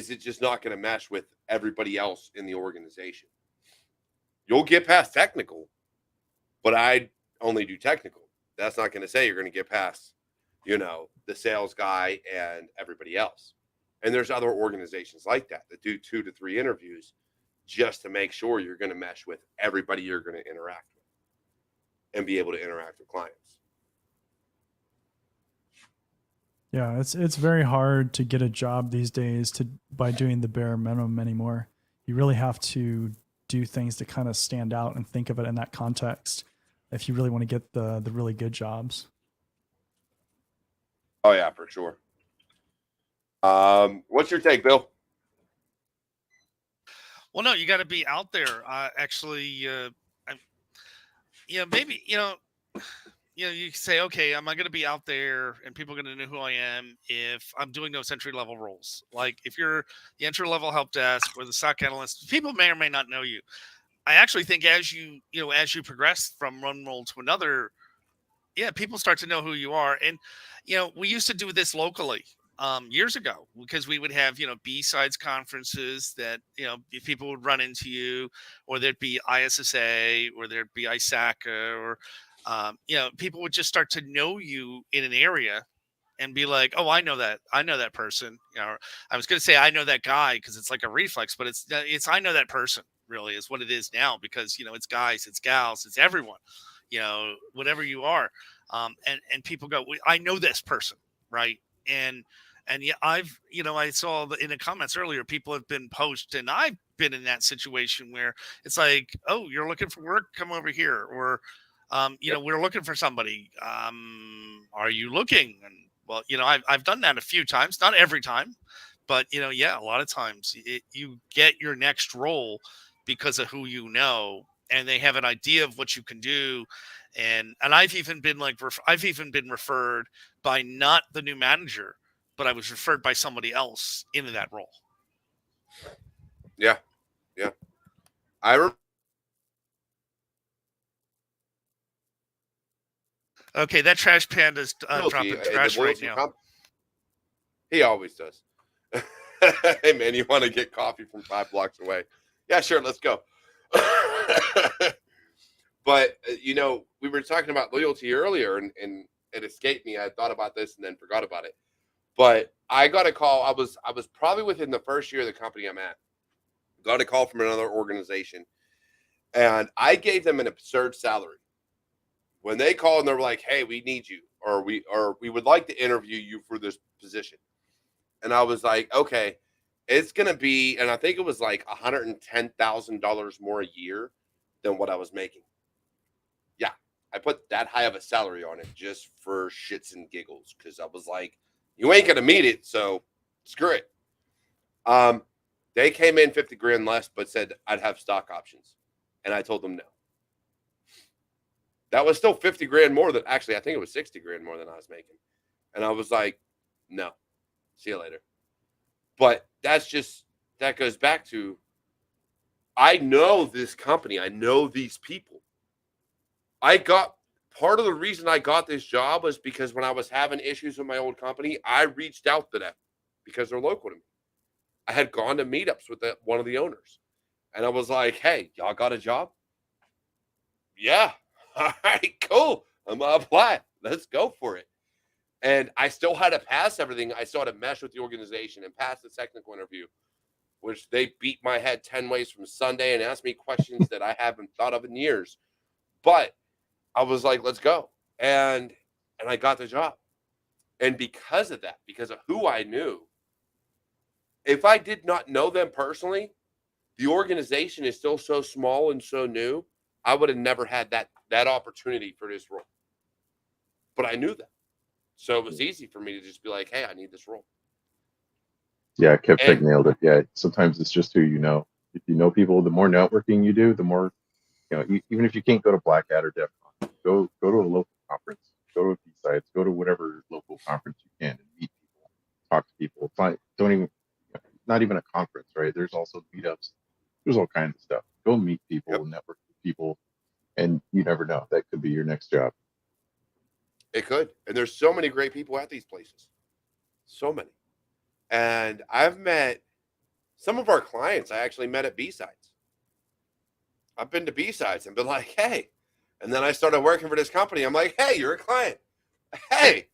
A: it just not going to mesh with everybody else in the organization? You'll get past technical, but I only do technical. That's not going to say you're going to get past, the sales guy and everybody else. And there's other organizations like that do 2 to 3 interviews just to make sure you're going to mesh with everybody you're going to interact with and be able to interact with clients.
E: Yeah, it's very hard to get a job these days by doing the bare minimum anymore. You really have to do things to kind of stand out and think of it in that context if you really want to get the really good jobs.
A: Oh yeah, for sure. What's your take, Bill?
D: Well, no, you got to be out there. Maybe, you say, okay, am I going to be out there and people are going to know who I am if I'm doing those entry level roles? Like if you're the entry level help desk or the SOC analyst, people may or may not know you. I actually think as you progress from one role to another, people start to know who you are. And, we used to do this locally years ago because we would have, B-sides conferences that, people would run into you, or there'd be ISSA, or there'd be ISACA, or, people would just start to know you in an area and be like, oh, I know that person. I was going to say, I know that guy, because it's like a reflex, but it's, I know that person really is what it is now, because, it's guys, it's gals, it's everyone, whatever you are. And people go, I know this person. Right. And yeah, I saw in the comments earlier, people have been poached, and I've been in that situation where it's like, oh, you're looking for work, come over here. Or, we're looking for somebody. Are you looking? And well, I've done that a few times, not every time, but a lot of times you get your next role because of who and they have an idea of what you can do. And I've even been referred by not the new manager, but I was referred by somebody else into that role.
A: Yeah. Yeah.
D: Okay, that trash panda's dropping trash right now.
A: He always does. Hey man, you want to get coffee from 5 blocks away? Yeah, sure, let's go. But we were talking about loyalty earlier, and it escaped me. I thought about this and then forgot about it. But I got a call. I was probably within the first year of the company I'm at. Got a call from another organization, and I gave them an absurd salary. When they called and they were like, "Hey, we need you, or we would like to interview you for this position," and I was like, "Okay, it's gonna be," and I think it was like $110,000 more a year than what I was making. Yeah, I put that high of a salary on it just for shits and giggles because I was like, "You ain't gonna meet it, so screw it." They came in 50 grand less, but said I'd have stock options, and I told them no. That was still 50 grand more than, actually, I think it was 60 grand more than I was making. And I was like, no, see you later. But that goes back to, I know this company. I know these people. Part of the reason I got this job was because when I was having issues with my old company, I reached out to them because they're local to me. I had gone to meetups with one of the owners. And I was like, hey, y'all got a job? Yeah. All right, cool. I'm going to apply. Let's go for it. And I still had to pass everything. I still had to mesh with the organization and pass the technical interview, which they beat my head 10 ways from Sunday and asked me questions that I haven't thought of in years. But I was like, let's go. And I got the job. And because of that, because of who I knew, if I did not know them personally, the organization is still so small and so new, I would have never had that opportunity for this role. But I knew that. So it was easy for me to just be like, hey, I need this role.
C: Yeah, Kevtech nailed it. Yeah, sometimes it's just who you know. If you know people, the more networking you do, the more, even if you can't go to Black Hat or DEF CON, go to a local conference, go to a B-Sides, go to whatever local conference you can and meet people, talk to people. Not even a conference, right? There's also meetups. There's all kinds of stuff. Go meet people, network with people, and you never know. That could be your next job.
A: It could. And there's so many great people at these places. So many. And I've met some of our clients I actually met at B-Sides. I've been to B-Sides and been like, hey. And then I started working for this company. I'm like, hey, you're a client. Hey,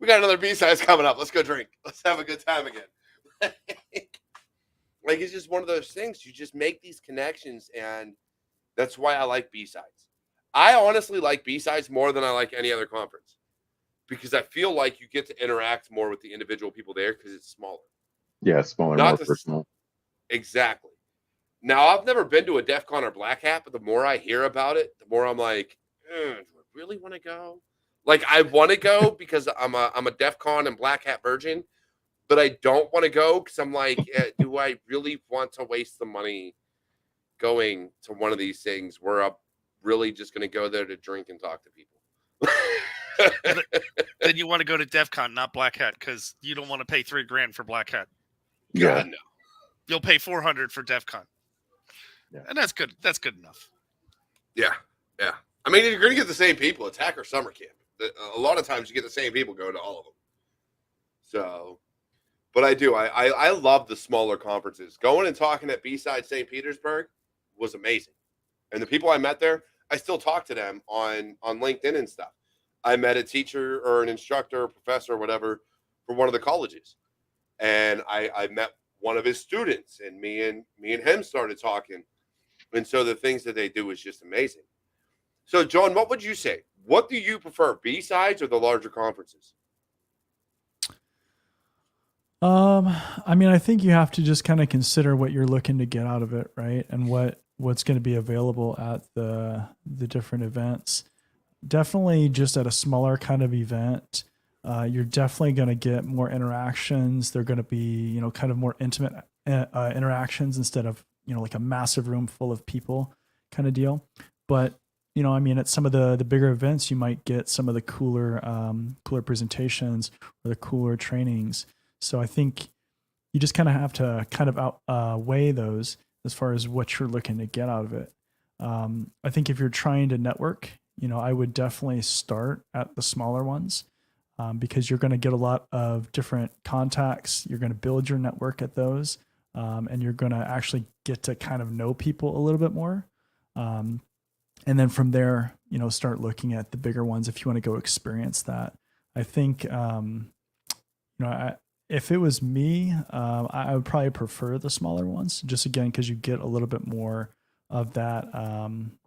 A: we got another B-Sides coming up. Let's go drink. Let's have a good time again. Like, it's just one of those things. You just make these connections, and that's why I like B-Sides. I honestly like B-Sides more than I like any other conference because I feel like you get to interact more with the individual people there because it's smaller.
C: Yeah, it's smaller, more personal.
A: Exactly. Now, I've never been to a DEF CON or Black Hat, but the more I hear about it, the more I'm like, do I really want to go? Like, I want to go because I'm a DEF CON and Black Hat virgin, but I don't want to go because I'm like, do I really want to waste the money going to one of these things where I'm really just going to go there to drink and talk to people?
D: Then you want to go to DEF CON, not Black Hat, because you don't want to pay $3,000 for Black Hat.
A: God, no.
D: You'll pay $400 for DEF CON.
C: Yeah.
D: And that's good. That's good enough.
A: Yeah. Yeah. I mean, you're going to get the same people. It's Hacker Summer Camp. A lot of times you get the same people going to all of them. So, but I do. I love the smaller conferences. Going and talking at B-Side St. Petersburg was amazing. And the people I met there, I still talk to them on LinkedIn and stuff. I met a teacher or an instructor or professor or whatever for one of the colleges. And I met one of his students, and me and him started talking. And so the things that they do is just amazing. So, John, what would you say? What do you prefer, B-Sides or the larger conferences?
E: I mean, I think you have to just kind of consider what you're looking to get out of it, right? And what's going to be available at the different events. Definitely just at a smaller kind of event, you're definitely going to get more interactions. They're going to be, kind of more intimate interactions instead of, like a massive room full of people kind of deal. But, I mean, at some of the bigger events, you might get some of the cooler presentations or the cooler trainings. So I think you just kind of have to kind of weigh those as far as what you're looking to get out of it. I think if you're trying to network, I would definitely start at the smaller ones. because you're going to get a lot of different contacts. You're going to build your network at those, and you're going to actually get to kind of know people a little bit more. And then from there, start looking at the bigger ones if you want to go experience that. I think, if it was me, I would probably prefer the smaller ones, just again, because you get a little bit more of that,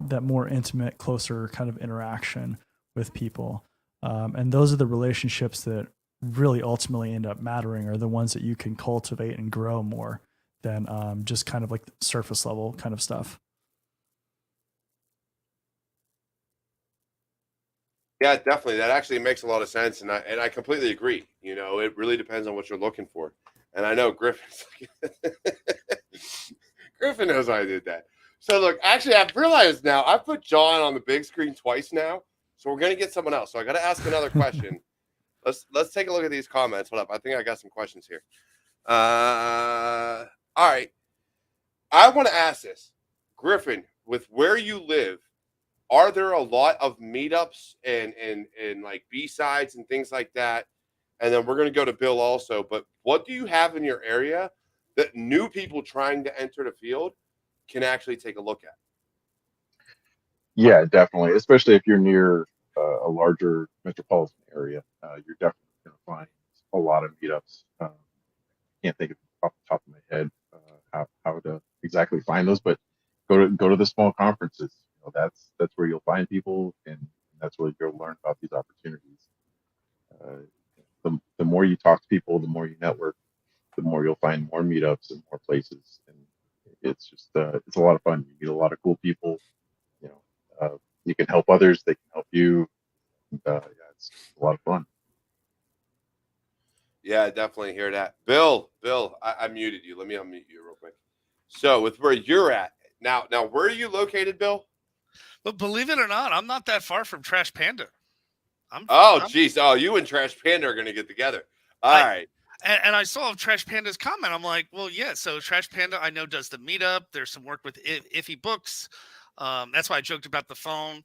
E: that more intimate, closer kind of interaction with people. And those are the relationships that really ultimately end up mattering, are the ones that you can cultivate and grow more than just kind of like surface level kind of stuff.
A: Yeah, definitely. That actually makes a lot of sense, and I completely agree. It really depends on what you're looking for. And I know Griffin's Griffin knows I did that. So look, actually, I've realized now I put John on the big screen twice now, so we're gonna get someone else. So I got to ask another question. Let's take a look at these comments. Hold up, I think I got some questions here. All right, I want to ask this, Griffin, with where you live. Are there a lot of meetups and like B-sides and things like that? And then we're going to go to Bill also. But what do you have in your area that new people trying to enter the field can actually take a look at?
C: Yeah, definitely. Especially if you're near a larger metropolitan area, you're definitely going to find a lot of meetups. Can't think of off the top of my head how to exactly find those, but go to the small conferences. That's where you'll find people, and that's where you'll learn about these opportunities. The more you talk to people, the more you network, the more you'll find more meetups and more places, and it's just it's a lot of fun. You meet a lot of cool people. You can help others; they can help you. Yeah, it's a lot of fun.
A: Yeah, I definitely hear that. Bill, I muted you. Let me unmute you real quick. So with where you're at now, where are you located, Bill?
D: But believe it or not, I'm not that far from Trash Panda.
A: Geez. Oh, you and Trash Panda are going to get together. All right.
D: And I saw Trash Panda's comment. I'm like, well, yeah. So Trash Panda, I know, does the meetup. There's some work with Iffy Books. That's why I joked about the phone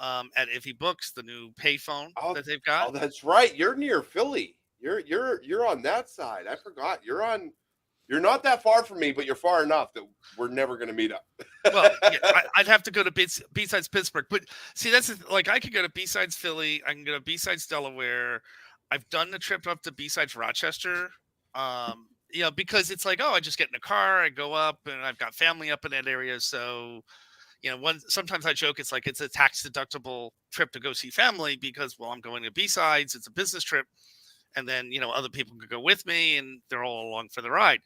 D: at Iffy Books, the new pay phone that they've got.
A: Oh, that's right. You're near Philly. You're on that side. I forgot. You're not that far from me, but you're far enough that we're never going to meet up.
D: Well, yeah, I'd have to go to B-sides Pittsburgh, but see, that's like I could go to B-sides Philly. I can go to B-sides Delaware. I've done the trip up to B-sides Rochester. Because it's like, I just get in a car, I go up, and I've got family up in that area. So, sometimes I joke, it's like it's a tax deductible trip to go see family because, well, I'm going to B-sides. It's a business trip, and then other people could go with me, and they're all along for the ride.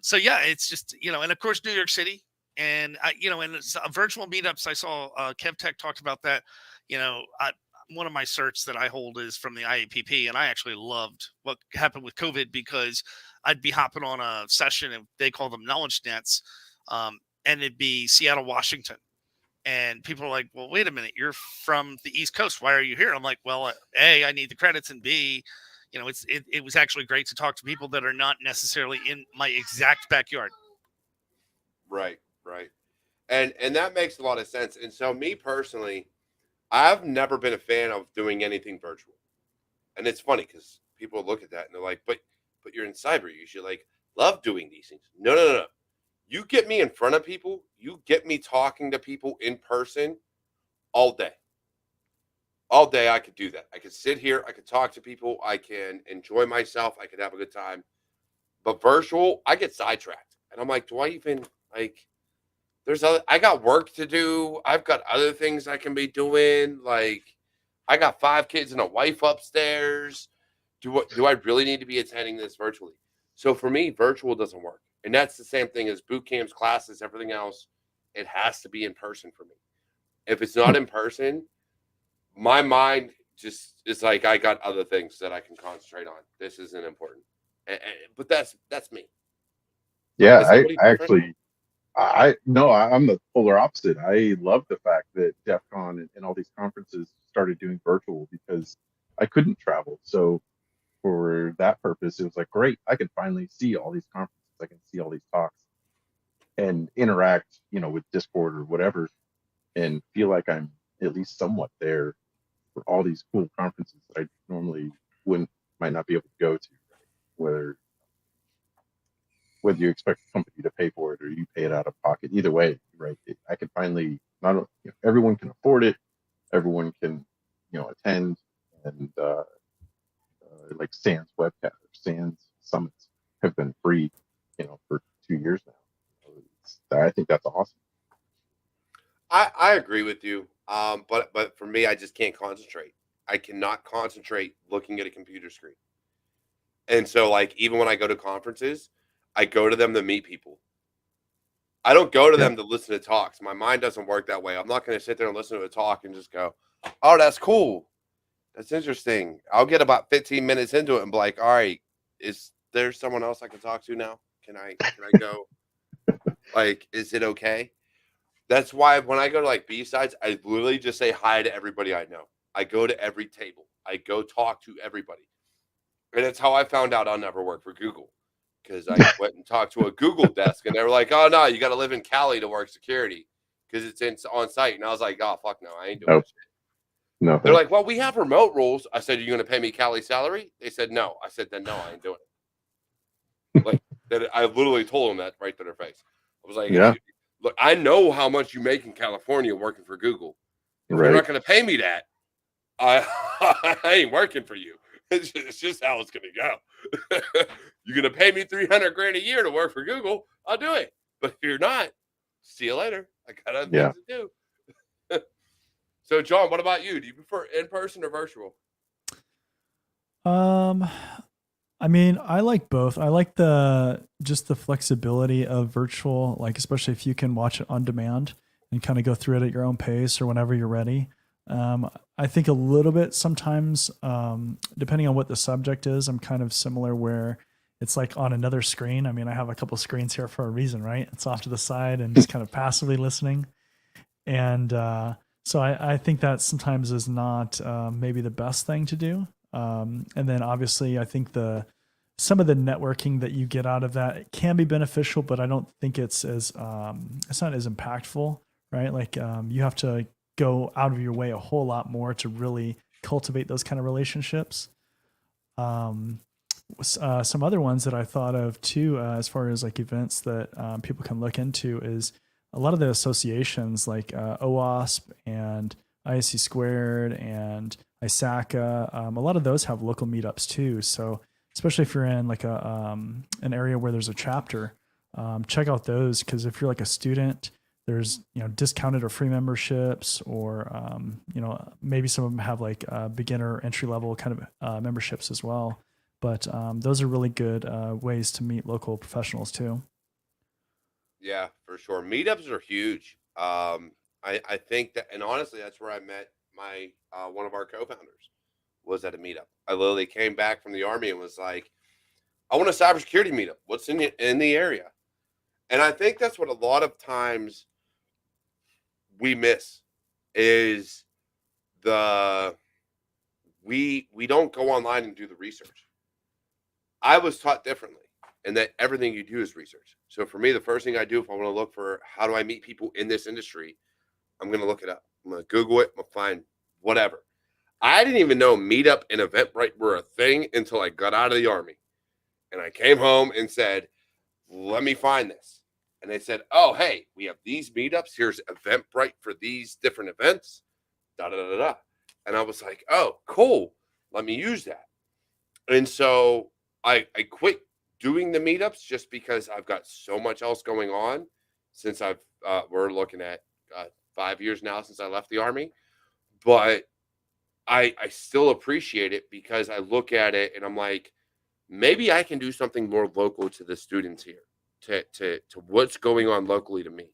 D: So yeah, it's just, and of course, New York City and and virtual meetups. I saw Kev Tech talked about that. One of my certs that I hold is from the IAPP, and I actually loved what happened with COVID because I'd be hopping on a session and they call them knowledge nets. And it'd be Seattle, Washington. And people are like, well, wait a minute, you're from the East Coast. Why are you here? I'm like, well, A, I need the credits, and B, it was actually great to talk to people that are not necessarily in my exact backyard.
A: Right. And that makes a lot of sense. And so me personally, I've never been a fan of doing anything virtual. And it's funny because people look at that and they're like, but you're in cyber. You should love doing these things. No. You get me in front of people, you get me talking to people in person all day. All day I could do that. I could sit here, I could talk to people, I can enjoy myself, I could have a good time. But virtual, I get sidetracked. And I'm like, do I even I got work to do. I've got other things I can be doing. I got 5 kids and a wife upstairs. Do I really need to be attending this virtually? So for me, virtual doesn't work. And that's the same thing as boot camps, classes, everything else. It has to be in person for me. If it's not in person, my mind just is like, I got other things that I can concentrate on. This isn't important. But that's me.
C: Yeah, I'm the polar opposite. I love the fact that DEF CON and all these conferences started doing virtual because I couldn't travel. So for that purpose, it was like, great, I can finally see all these conferences. I can see all these talks and interact, with Discord or whatever, and feel like I'm at least somewhat there. for all these cool conferences that I normally might not be able to go to, right? Whether you expect the company to pay for it or you pay it out of pocket, either way, right? I could finally everyone can afford it, everyone can attend, and like SANS webcast or SANS summits have been free, for 2 years now. I think that's awesome.
A: I agree with you. But for me, I just can't concentrate. I cannot concentrate looking at a computer screen. And so, like, even when I go to conferences, I go to them to meet people. I don't go to them to listen to talks. My mind doesn't work that way. I'm not going to sit there and listen to a talk and just go, "Oh, that's cool. That's interesting." I'll get about 15 minutes into it and be like, "All right, is there someone else I can talk to now? Can I go? Like, is it okay?" That's why when I go to like B-sides, I literally just say hi to everybody I know. I go to every table. I go talk to everybody. And it's how I found out I'll never work for Google, because I went and talked to a Google desk and they were like, "Oh, no, you got to live in Cali to work security because it's on site." And I was like, "Oh, fuck no, I ain't doing this shit."
C: No,
A: They're like, "Well, we have remote rules." I said, "Are you going to pay me Cali salary?" They said, "No." I said, "Then no, I ain't doing it." Like, that, I literally told them that right to their face. I was like,
C: yeah,
A: "Look, I know how much you make in California working for Google. If you're
C: right.
A: not going to pay me that, I ain't working for you. It's just how it's going to go. You're going to pay me $300,000 a year to work for Google, I'll do it. But if you're not, see you later. I got other things to do." So, John, what about you? Do you prefer in person or virtual?
E: I mean, I like both. I like just the flexibility of virtual, like especially if you can watch it on demand and kind of go through it at your own pace or whenever you're ready. I think a little bit sometimes, depending on what the subject is, I'm kind of similar where it's like on another screen. I mean, I have a couple screens here for a reason, right? It's off to the side and just kind of passively listening. And so I think that sometimes is not maybe the best thing to do. And then obviously I think some of the networking that you get out of that can be beneficial, but I don't think it's not as impactful, right? Like you have to go out of your way a whole lot more to really cultivate those kind of relationships. Some other ones that I thought of too, as far as like events that people can look into, is a lot of the associations like OWASP and ISC Squared and ISACA. A lot of those have local meetups too. So especially if you're in like an area where there's a chapter, check out those, because if you're like a student, there's discounted or free memberships, or maybe some of them have like beginner entry level kind of memberships as well. But those are really good ways to meet local professionals too.
A: Yeah, for sure. Meetups are huge. I think that, and honestly, that's where I met my one of our co-founders, was at a meetup. I literally came back from the Army and was like, "I want a cybersecurity meetup. What's in the area?" And I think that's what a lot of times we miss is we don't go online and do the research. I was taught differently, and that everything you do is research. So for me, the first thing I do if I want to look for how do I meet people in this industry, I'm going to look it up. I'm going to Google it. I'm going to find whatever. I didn't even know Meetup and Eventbrite were a thing until I got out of the Army. And I came home and said, "Let me find this." And they said, "Oh, hey, we have these meetups. Here's Eventbrite for these different events. Da, da, da, da, da." And I was like, "Oh, cool. Let me use that." And so I quit doing the meetups just because I've got so much else going on since we're looking at 5 years now since I left the Army. But I still appreciate it because I look at it and I'm like, maybe I can do something more local to the students here, to what's going on locally to me.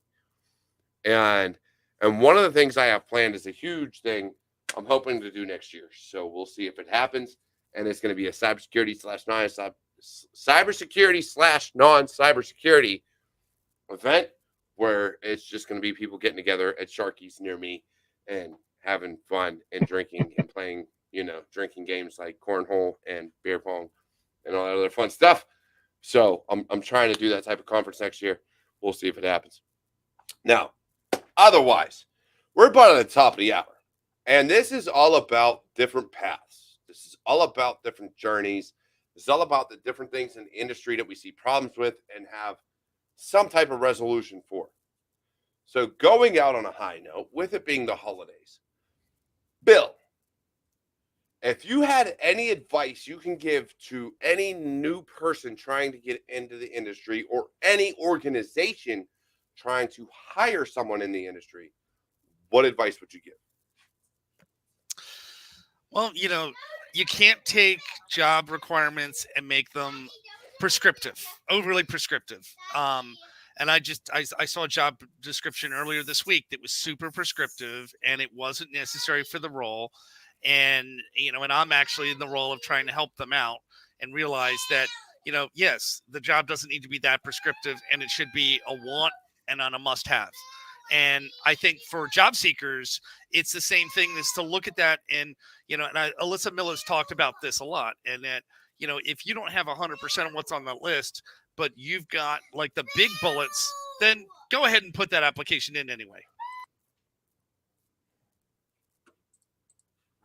A: And one of the things I have planned is a huge thing I'm hoping to do next year. So we'll see if it happens. And it's going to be a cybersecurity/non-cybersecurity event where it's just going to be people getting together at Sharky's near me and having fun and drinking and playing, drinking games like cornhole and beer pong and all that other fun stuff. So I'm trying to do that type of conference next year. We'll see if it happens. Now, otherwise, we're about at the top of the hour. And this is all about different paths. This is all about different journeys. This is all about the different things in the industry that we see problems with and have some type of resolution for. So going out on a high note, with it being the holidays, Bill, if you had any advice you can give to any new person trying to get into the industry or any organization trying to hire someone in the industry, what advice would you give?
D: Well, you can't take job requirements and make them prescriptive, overly prescriptive. And I saw a job description earlier this week that was super prescriptive and it wasn't necessary for the role. And, and I'm actually in the role of trying to help them out and realize that, yes, the job doesn't need to be that prescriptive and it should be a want and on a must have. And I think for job seekers, it's the same thing, is to look at that. And, Alyssa Miller's talked about this a lot. And that, if you don't have 100% of what's on the list, but you've got like the big bullets, then go ahead and put that application in anyway.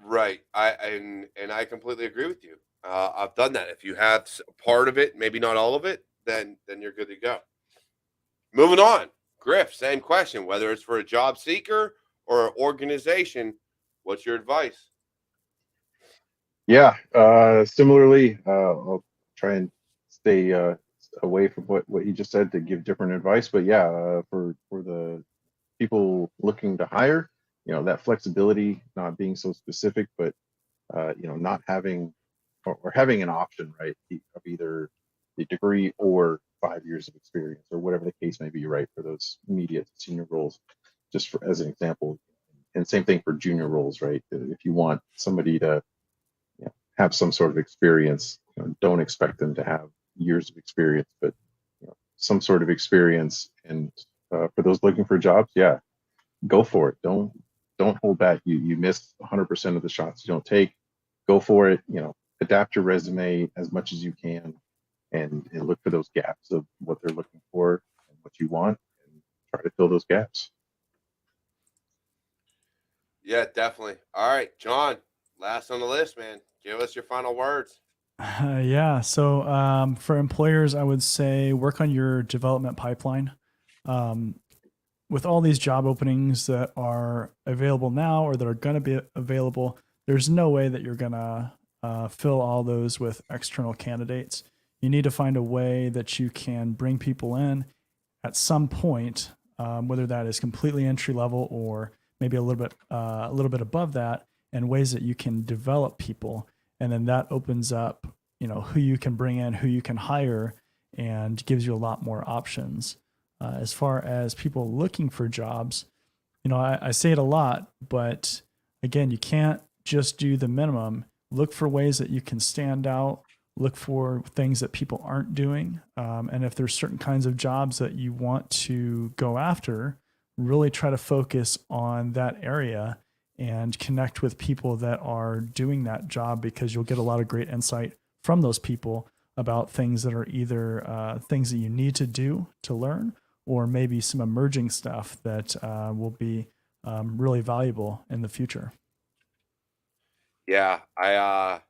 A: Right. I completely agree with you. I've done that. If you have part of it, maybe not all of it, then you're good to go. Moving on. Griff, same question. Whether it's for a job seeker or an organization, what's your advice?
C: Yeah, similarly, I'll try and stay away from what you just said to give different advice. But yeah, for the people looking to hire, that flexibility, not being so specific, but not having or having an option, right, of either the degree or 5 years of experience or whatever the case may be, right, for those immediate senior roles, just as an example. And same thing for junior roles, right? If you want somebody to have some sort of experience, don't expect them to have years of experience, but some sort of experience. And for those looking for jobs, yeah, go for it. Don't hold back. You miss 100% of the shots you don't take. Go for it. Adapt your resume as much as you can, and look for those gaps of what they're looking for and what you want, and try to fill those gaps.
A: Yeah, definitely. All right, John, last on the list, man. Give us your final words.
E: Yeah. So for employers, I would say work on your development pipeline. With all these job openings that are available now or that are going to be available, there's no way that you're going to fill all those with external candidates. You need to find a way that you can bring people in at some point, whether that is completely entry level or maybe a little bit above that, and ways that you can develop people. And then that opens up, who you can bring in, who you can hire, and gives you a lot more options. As far as people looking for jobs, I say it a lot, but again, you can't just do the minimum. Look for ways that you can stand out. Look for things that people aren't doing. And if there's certain kinds of jobs that you want to go after, really try to focus on that area and connect with people that are doing that job, because you'll get a lot of great insight from those people about things that are either things that you need to do to learn, or maybe some emerging stuff that will be really valuable in the future.
A: Yeah, I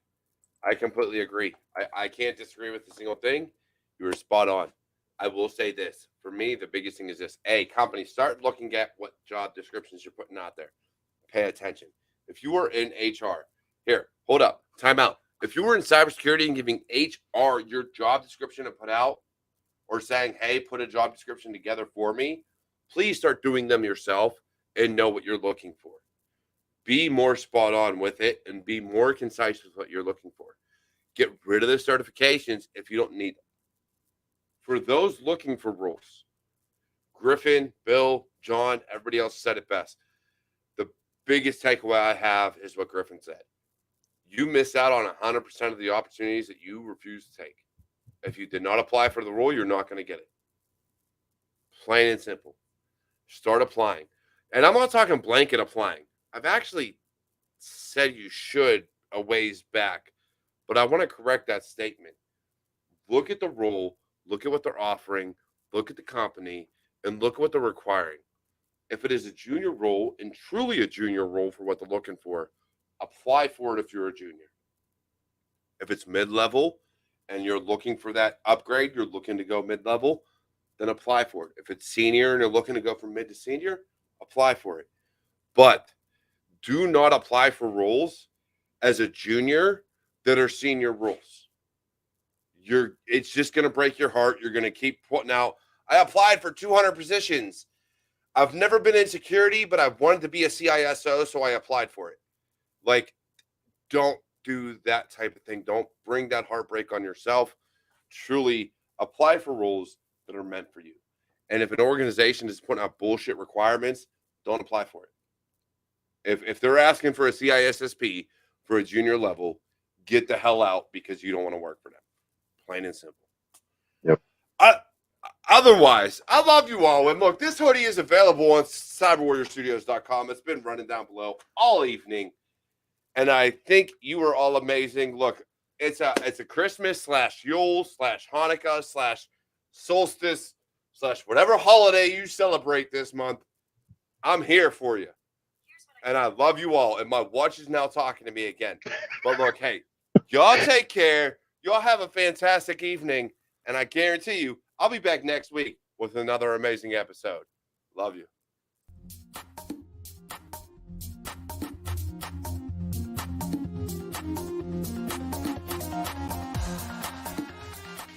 A: completely agree. I can't disagree with a single thing. You were spot on. I will say this. For me, the biggest thing is this. A, companies, start looking at what job descriptions you're putting out there. Pay attention. If you were in HR, here, hold up, time out. If you were in cybersecurity and giving HR your job description to put out, or saying, hey, put a job description together for me, please start doing them yourself and know what you're looking for. Be more spot on with it and be more concise with what you're looking for. Get rid of the certifications if you don't need them. For those looking for roles, Griffin, Bill, John, everybody else said it best. The biggest takeaway I have is what Griffin said. You miss out on 100% of the opportunities that you refuse to take. If you did not apply for the role, you're not going to get it. Plain and simple. Start applying. And I'm not talking blanket applying. I've actually said you should a ways back, but I want to correct that statement. Look at the role, look at what they're offering, look at the company, and look at what they're requiring. if it is a junior role and truly a junior role for what they're looking for, apply for it if you're a junior. If it's mid-level and you're looking for that upgrade, you're looking to go mid-level, then apply for it. If it's senior and you're looking to go from mid to senior, apply for it. But do not apply for roles as a junior that are senior roles. It's just going to break your heart. You're going to keep putting out, I applied for 200 positions. I've never been in security, but I've wanted to be a CISO, so I applied for it. Like, don't do that type of thing. Don't bring that heartbreak on yourself. Truly apply for roles that are meant for you. And if an organization is putting out bullshit requirements, don't apply for it. If they're asking for a CISSP for a junior level, get the hell out because you don't want to work for them. Plain and simple.
C: Yep.
A: Otherwise, I love you all. And look, this hoodie is available on CyberWarriorStudios.com. It's been running down below all evening. And I think you are all amazing. Look, it's a Christmas / Yule / Hanukkah / solstice / whatever holiday you celebrate this month. I'm here for you. And I love you all. And my watch is now talking to me again. But look, hey, y'all take care. Y'all have a fantastic evening. And I guarantee you, I'll be back next week with another amazing episode. Love you.